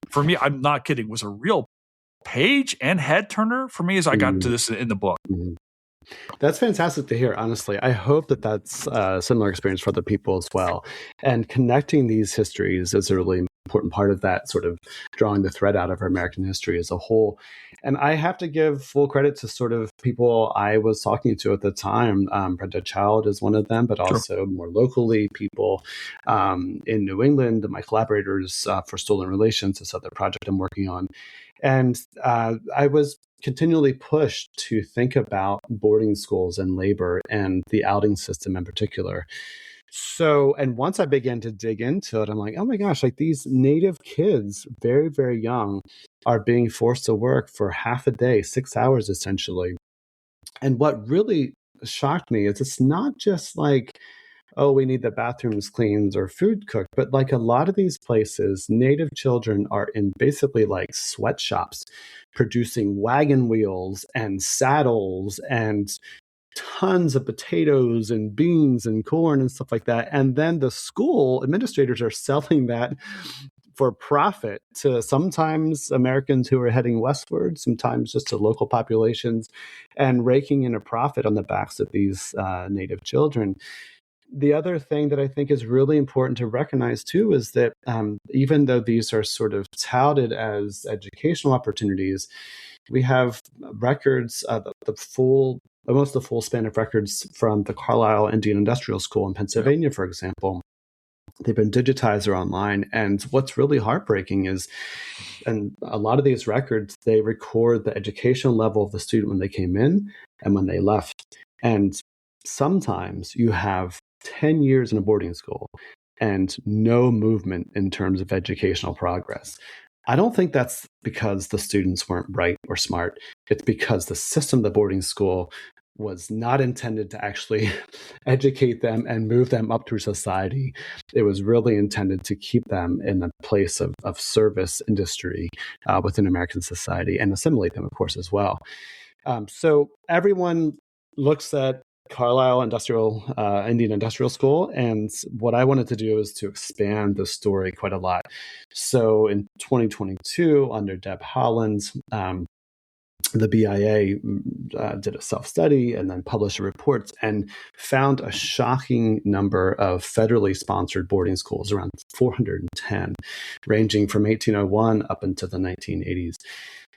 For me, I'm not kidding, it was a real page and head turner for me as I got to this in the book. That's fantastic to hear, honestly. I hope that that's a similar experience for other people as well. And connecting these histories is a really important part of that, sort of drawing the thread out of our American history as a whole. And I have to give full credit to sort of people I was talking to at the time. Brenda Child is one of them, but also more locally, people in New England, my collaborators for Stolen Relations, this other project I'm working on. And I was continually pushed to think about boarding schools and labor and the outing system in particular. So, and once I began to dig into it, I'm like, oh my gosh, like these Native kids, very, very young, are being forced to work for half a day, 6 hours essentially. And what really shocked me is it's not just like, oh, we need the bathrooms cleaned or food cooked. But like a lot of these places, Native children are in basically like sweatshops producing wagon wheels and saddles and tons of potatoes and beans and corn and stuff like that. And then the school administrators are selling that for profit to sometimes Americans who are heading westward, sometimes just to local populations, and raking in a profit on the backs of these Native children. The other thing that I think is really important to recognize too is that even though these are sort of touted as educational opportunities, we have records, almost the full span of records from the Carlisle Indian Industrial School in Pennsylvania, for example. They've been digitized or online. And what's really heartbreaking is, and a lot of these records, they record the educational level of the student when they came in and when they left. And sometimes you have 10 years in a boarding school and no movement in terms of educational progress. I don't think that's because the students weren't bright or smart. It's because the system of the boarding school was not intended to actually educate them and move them up through society. It was really intended to keep them in a place of service industry within American society and assimilate them, of course, as well. So everyone looks at Carlisle Indian Industrial School, and what I wanted to do is to expand the story quite a lot. So in 2022, under Deb Holland, the BIA did a self-study and then published reports and found a shocking number of federally sponsored boarding schools, around 410, ranging from 1801 up into the 1980s.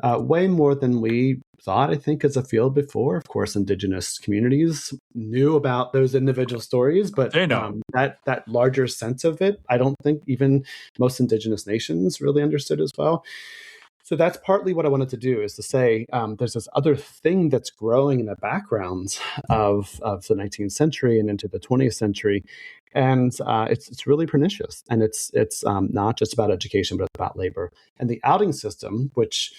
Way more than we thought, I think, as a field before. Of course, Indigenous communities knew about those individual stories, but They know. That larger sense of it, I don't think even most Indigenous nations really understood as well. So that's partly what I wanted to do, is to say there's this other thing that's growing in the background of the 19th century and into the 20th century. And it's really pernicious. And it's not just about education, but it's about labor. And the outing system, which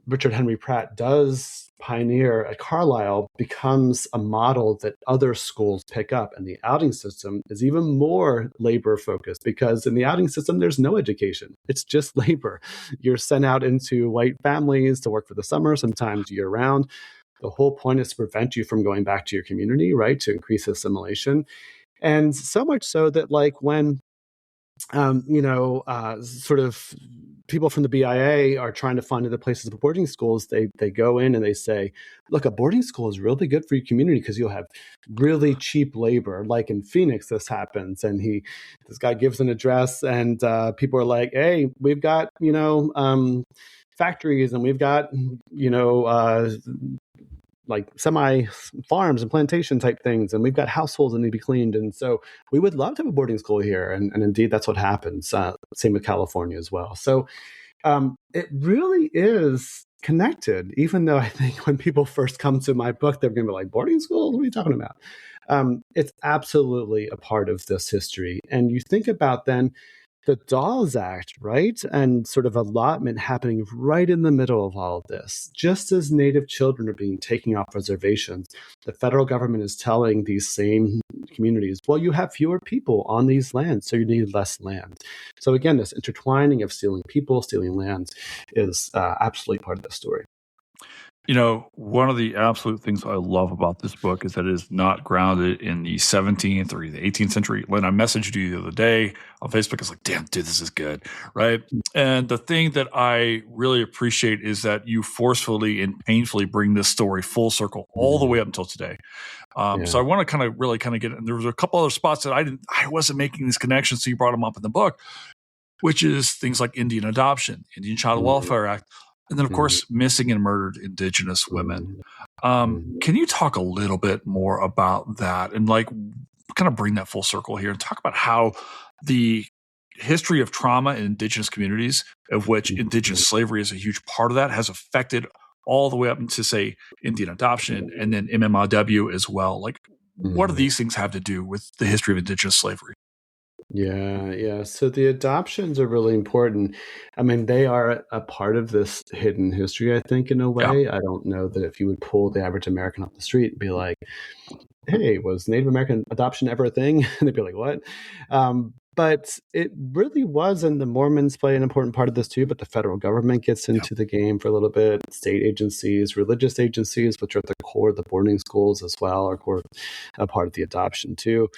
Richard Henry Pratt does pioneer at Carlisle, becomes a model that other schools pick up. And the outing system is even more labor focused, because in the outing system, there's no education. It's just labor. You're sent out into white families to work for the summer, sometimes year round. The whole point is to prevent you from going back to your community, right? To increase assimilation. And so much so that, like, when sort of people from the BIA are trying to find other places for boarding schools, they go in and they say, look, a boarding school is really good for your community because you'll have really cheap labor. Like in Phoenix, this happens. And this guy gives an address, and people are like, hey, we've got, factories, and we've got, like semi farms and plantation type things, and we've got households that need to be cleaned, and so we would love to have a boarding school here, and indeed that's what happens. Same with California as well. So it really is connected, even though I think when people first come to my book, they're going to be like, boarding school, what are you talking about? It's absolutely a part of this history. And you think about then the Dawes Act, right? And sort of allotment happening right in the middle of all of this. Just as Native children are being taken off reservations, the federal government is telling these same communities, well, you have fewer people on these lands, so you need less land. So again, this intertwining of stealing people, stealing lands is absolutely part of the story. One of the absolute things I love about this book is that it is not grounded in the 17th or the 18th century. When I messaged you the other day on Facebook, I was like, damn, dude, this is good, right? And the thing that I really appreciate is that you forcefully and painfully bring this story full circle all the way up until today. So I want to really get it. And there was a couple other spots that I wasn't making these connections, so you brought them up in the book, which is things like Indian adoption, Indian Child Welfare Act, and then, of course, missing and murdered Indigenous women. Can you talk a little bit more about that and kind of bring that full circle here and talk about how the history of trauma in Indigenous communities, of which Indigenous slavery is a huge part of that, has affected all the way up into, say, Indian adoption and then MMRW as well? What do these things have to do with the history of Indigenous slavery? Yeah. So the adoptions are really important. I mean, they are a part of this hidden history, I think, in a way. Yeah. I don't know that if you would pull the average American off the street and be like, hey, was Native American adoption ever a thing? And they'd be like, what? But it really was, and the Mormons play an important part of this too, but the federal government gets into the game for a little bit. State agencies, religious agencies, which are at the core of the boarding schools as well, are a part of the adoption too.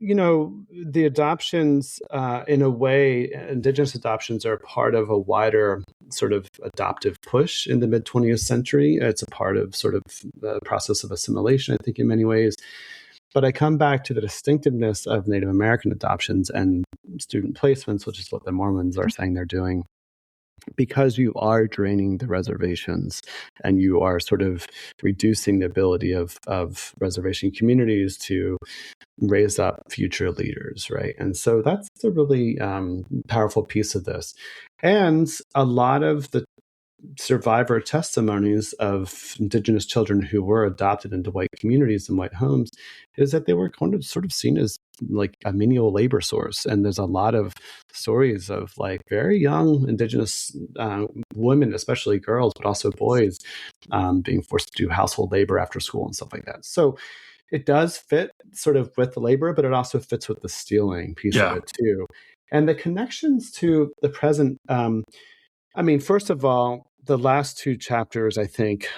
The adoptions, in a way, Indigenous adoptions are part of a wider sort of adoptive push in the mid-20th century. It's a part of sort of the process of assimilation, I think, in many ways. But I come back to the distinctiveness of Native American adoptions and student placements, which is what the Mormons are saying they're doing, because you are draining the reservations and you are sort of reducing the ability of reservation communities to raise up future leaders, right? And so that's a really powerful piece of this. And a lot of the survivor testimonies of Indigenous children who were adopted into white communities and white homes is that they were kind of sort of seen as like a menial labor source. And there's a lot of stories of like very young Indigenous women, especially girls, but also boys, being forced to do household labor after school and stuff like that. So it does fit sort of with the labor, but it also fits with the stealing piece of it too. And the connections to the present, I mean, first of all, the last two chapters, I think,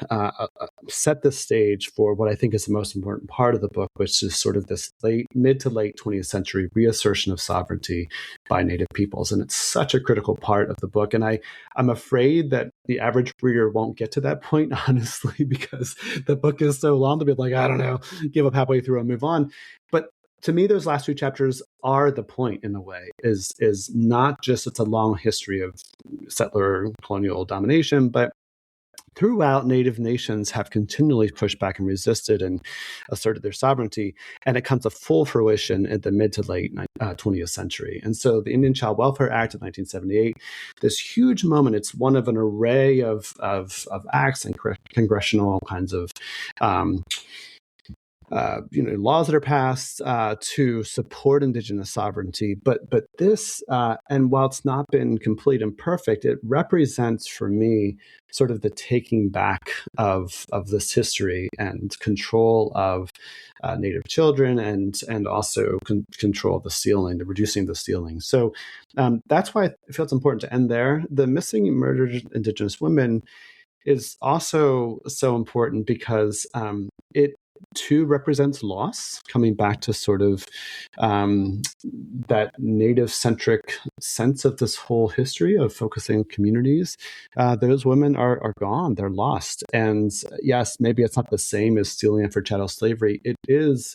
set the stage for what I think is the most important part of the book, which is sort of this mid to late 20th century reassertion of sovereignty by Native peoples. And it's such a critical part of the book. And I'm afraid that the average reader won't get to that point, honestly, because the book is so long to be like, I don't know, give up halfway through and move on. But to me, those last two chapters are the point in a way, is not just it's a long history of settler colonial domination, but throughout, Native nations have continually pushed back and resisted and asserted their sovereignty. And it comes to full fruition in the mid to late 20th century. And so the Indian Child Welfare Act of 1978, this huge moment, it's one of an array of acts and congressional kinds of laws that are passed to support Indigenous sovereignty. But this, and while it's not been complete and perfect, it represents for me sort of the taking back of this history and control of Native children and also control of the stealing, the reducing the stealing. So that's why I feel it's important to end there. The missing and murdered Indigenous women is also so important because it too represents loss, coming back to sort of that Native-centric sense of this whole history of focusing on communities. Those women are gone, they're lost. And yes, maybe it's not the same as stealing for chattel slavery. It is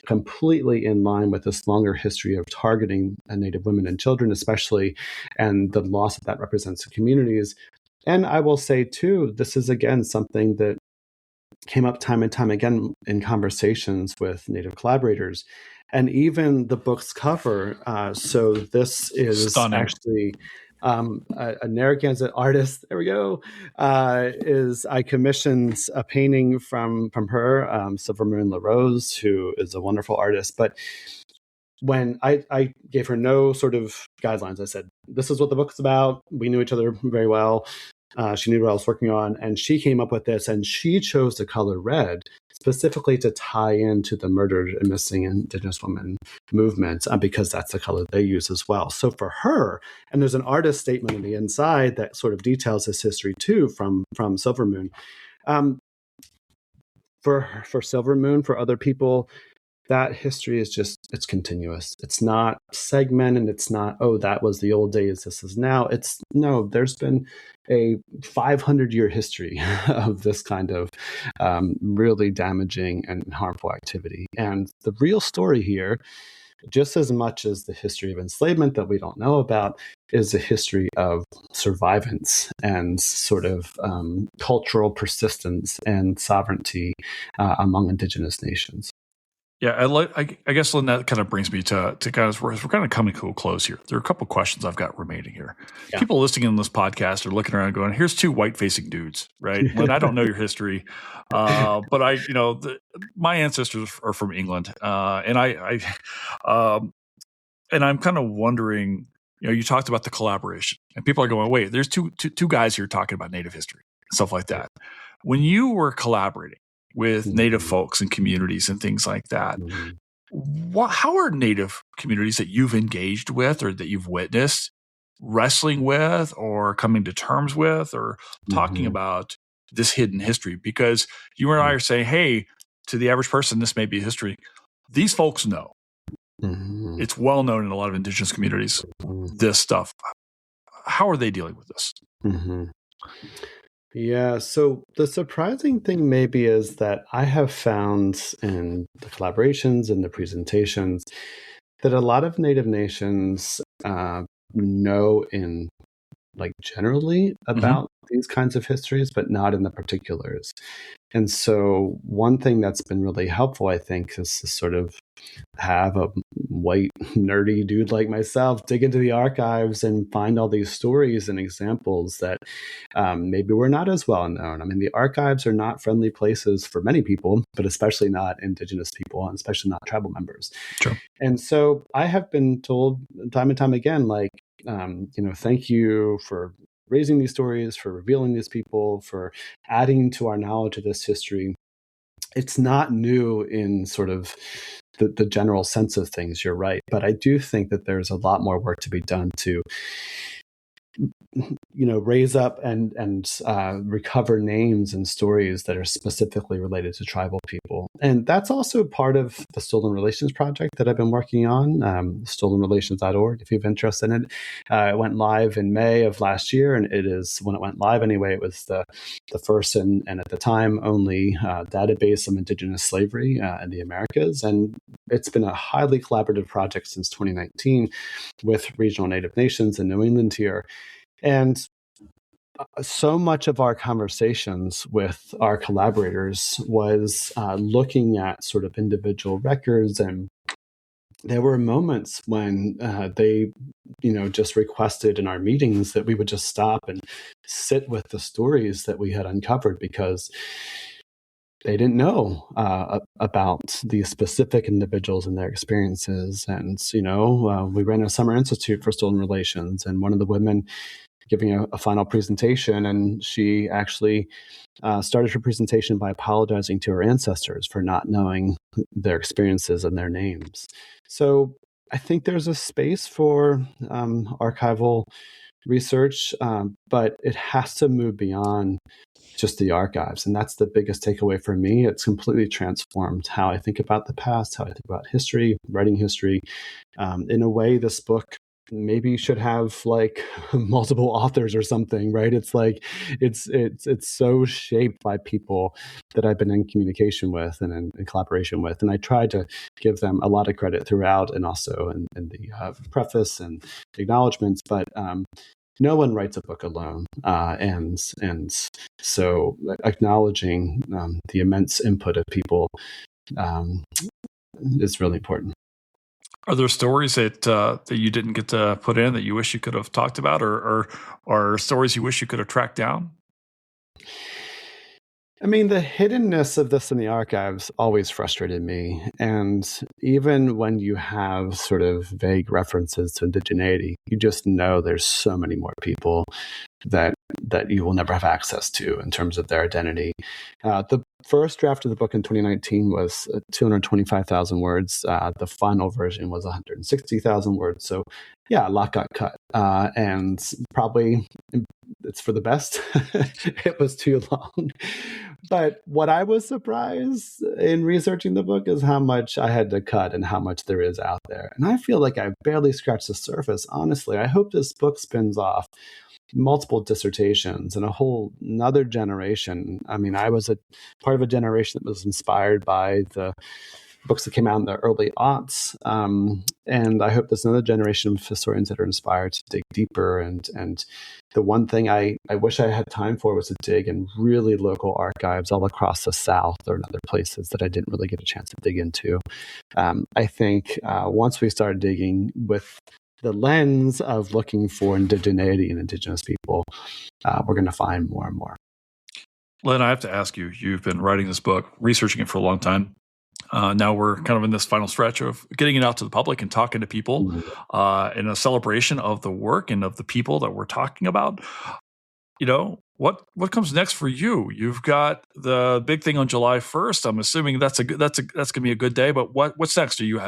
completely in line with this longer history of targeting Native women and children, especially, and the loss that represents to communities. And I will say, too, this is, again, something that came up time and time again in conversations with Native collaborators. And even the book's cover. So this is stunning. Actually a Narragansett artist. There we go. I commissioned a painting from her, Silver Moon LaRose, who is a wonderful artist. But when I gave her no sort of guidelines, I said, this is what the book's about. We knew each other very well. She knew what I was working on, and she came up with this, and she chose the color red specifically to tie into the murdered and missing Indigenous women movement, because that's the color they use as well. So for her, and there's an artist statement on the inside that sort of details this history too from Silver Moon. For Silver Moon, for other people, that history is just, it's continuous. It's not segmented. It's not, oh, that was the old days, this is now. It's, no, there's been a 500-year history of this kind of really damaging and harmful activity. And the real story here, just as much as the history of enslavement that we don't know about, is a history of survivance and sort of cultural persistence and sovereignty among Indigenous nations. Yeah, I guess, Lynn, that kind of brings me to kind of, we're kind of coming to a close here. There are a couple questions I've got remaining here. Yeah. People listening in this podcast are looking around going, here's two white-facing dudes, right? Lynn, I don't know your history, but my ancestors are from England, and I'm kind of wondering, you talked about the collaboration, and people are going, wait, there's two guys here talking about Native history, stuff like that. When you were collaborating with Native folks and communities and things like that, how are Native communities that you've engaged with or that you've witnessed wrestling with or coming to terms with or talking about this hidden history? Because you and I are saying, hey, to the average person, this may be history. These folks know. It's well known in a lot of Indigenous communities, this stuff. How are they dealing with this? Yeah, so the surprising thing maybe is that I have found in the collaborations and the presentations that a lot of Native nations know in generally about these kinds of histories, but not in the particulars. And so one thing that's been really helpful, I think, is to sort of have a white, nerdy dude like myself dig into the archives and find all these stories and examples that maybe were not as well known. I mean, the archives are not friendly places for many people, but especially not Indigenous people, and especially not tribal members. Sure. And so I have been told time and time again, like, thank you for raising these stories, for revealing these people, for adding to our knowledge of this history. It's not new in sort of the general sense of things, you're right. But I do think that there's a lot more work to be done to raise up and recover names and stories that are specifically related to tribal people. And that's also part of the Stolen Relations project that I've been working on, stolenrelations.org, if you have interest in it. It went live in May of last year, and it is, when it went live anyway, it was the first and at the time only database of Indigenous slavery in the Americas. And it's been a highly collaborative project since 2019 with regional Native nations in New England here. And so much of our conversations with our collaborators was looking at sort of individual records, and there were moments when they, just requested in our meetings that we would just stop and sit with the stories that we had uncovered, because they didn't know about these specific individuals and their experiences. And, we ran a summer institute for stolen relations, and one of the women giving a final presentation, and she actually started her presentation by apologizing to her ancestors for not knowing their experiences and their names. So I think there's a space for archival research, but it has to move beyond just the archives. And that's the biggest takeaway for me. It's completely transformed how I think about the past, how I think about history, writing history. In a way, this book maybe should have like multiple authors or something, right? It's like it's so shaped by people that I've been in communication with and in collaboration with, and I try to give them a lot of credit throughout, and also in the preface and acknowledgments. But no one writes a book alone, and so acknowledging the immense input of people is really important. Are there stories that you didn't get to put in that you wish you could have talked about, or stories you wish you could have tracked down? I mean, the hiddenness of this in the archives always frustrated me. And even when you have sort of vague references to indigeneity, you just know there's so many more people that you will never have access to in terms of their identity. The first draft of the book in 2019 was 225,000 words. The final version was 160,000 words. So yeah, a lot got cut. And probably it's for the best. It was too long. But what I was surprised in researching the book is how much I had to cut and how much there is out there. And I feel like I've barely scratched the surface, honestly. I hope this book spins off multiple dissertations and a whole another generation. I mean, I was a part of a generation that was inspired by the books that came out in the early aughts. And I hope there's another generation of historians that are inspired to dig deeper. And the one thing I wish I had time for was to dig in really local archives all across the South or in other places that I didn't really get a chance to dig into. I think once we start digging with the lens of looking for indigeneity and Indigenous people, we're going to find more and more. Len, I have to ask you, you've been writing this book, researching it for a long time. Now we're kind of in this final stretch of getting it out to the public and talking to people in a celebration of the work and of the people that we're talking about. What comes next for you? You've got the big thing on July 1st. I'm assuming that's going to be a good day. But what's next? Are you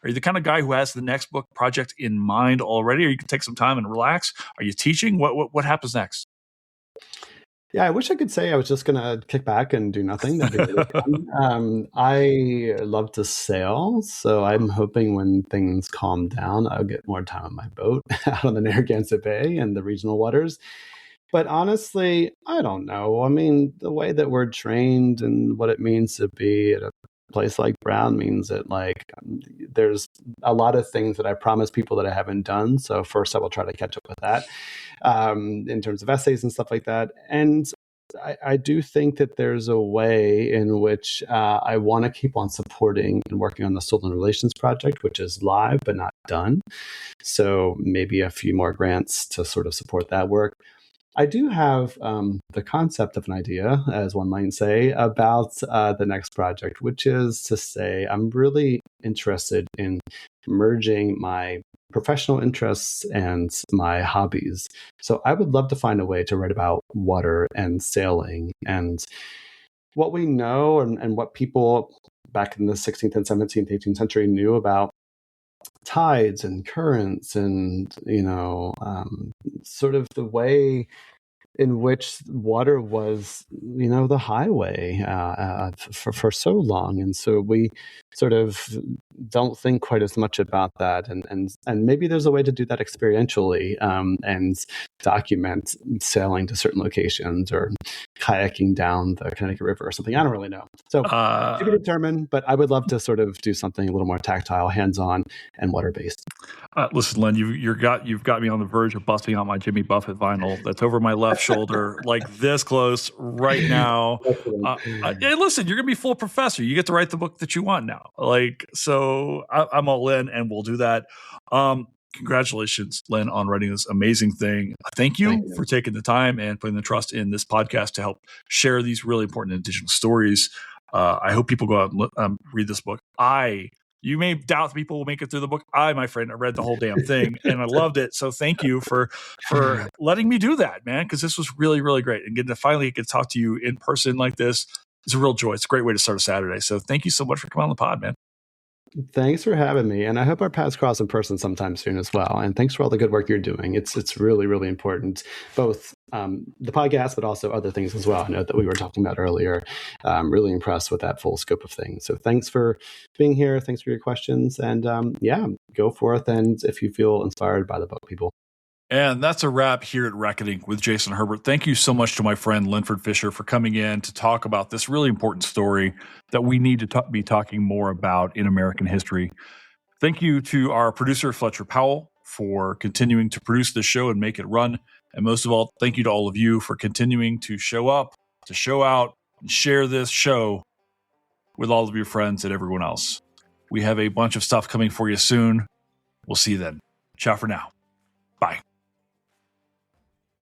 the kind of guy who has the next book project in mind already, or you can take some time and relax? Are you teaching? What happens next? Yeah, I wish I could say I was just going to kick back and do nothing. That'd be really fun. I love to sail, so I'm hoping when things calm down, I'll get more time on my boat out on the Narragansett Bay and the regional waters. But honestly, I don't know. I mean, the way that we're trained and what it means to be at a place like Brown means that there's a lot of things that I promise people that I haven't done. So first I will try to catch up with that. in terms of essays and stuff like that. And I do think that there's a way in which I want to keep on supporting and working on the Stolen Relations Project, which is live but not done. So maybe a few more grants to sort of support that work. I do have the concept of an idea, as one might say, about the next project, which is to say I'm really interested in merging my professional interests and my hobbies. So I would love to find a way to write about water and sailing and what we know and what people back in the 16th and 17th, 18th century knew about tides and currents and, sort of the way in which water was, the highway for so long, and so we sort of don't think quite as much about that, and maybe there's a way to do that experientially, and document sailing to certain locations or kayaking down the Connecticut River or something. I don't really know. So to be determined, but I would love to sort of do something a little more tactile, hands-on, and water-based. Listen, Len, you've got me on the verge of busting out my Jimmy Buffett vinyl that's over my left shoulder, like this close right now. Hey, listen, you're gonna be full professor. You get to write the book that you want now. So I'm all in, and we'll do that. Congratulations, Len, on writing this amazing thing. Thank you for taking the time and putting the trust in this podcast to help share these really important Indigenous stories. I hope people go out and read this book. You may doubt people will make it through the book. My friend, I read the whole damn thing and I loved it. So thank you for letting me do that, man, because this was really, really great. And getting to finally get to talk to you in person like this is a real joy. It's a great way to start a Saturday. So thank you so much for coming on the pod, man. Thanks for having me. And I hope our paths cross in person sometime soon as well. And thanks for all the good work you're doing. It's really, really important, both the podcast, but also other things as well. I know that we were talking about earlier. I'm really impressed with that full scope of things. So thanks for being here. Thanks for your questions. And go forth. And if you feel inspired by the book, people. And that's a wrap here at Reckoning with Jason Herbert. Thank you so much to my friend Linford Fisher for coming in to talk about this really important story that we need to be talking more about in American history. Thank you to our producer, Fletcher Powell, for continuing to produce this show and make it run. And most of all, thank you to all of you for continuing to show up, to show out, and share this show with all of your friends and everyone else. We have a bunch of stuff coming for you soon. We'll see you then. Ciao for now. Bye.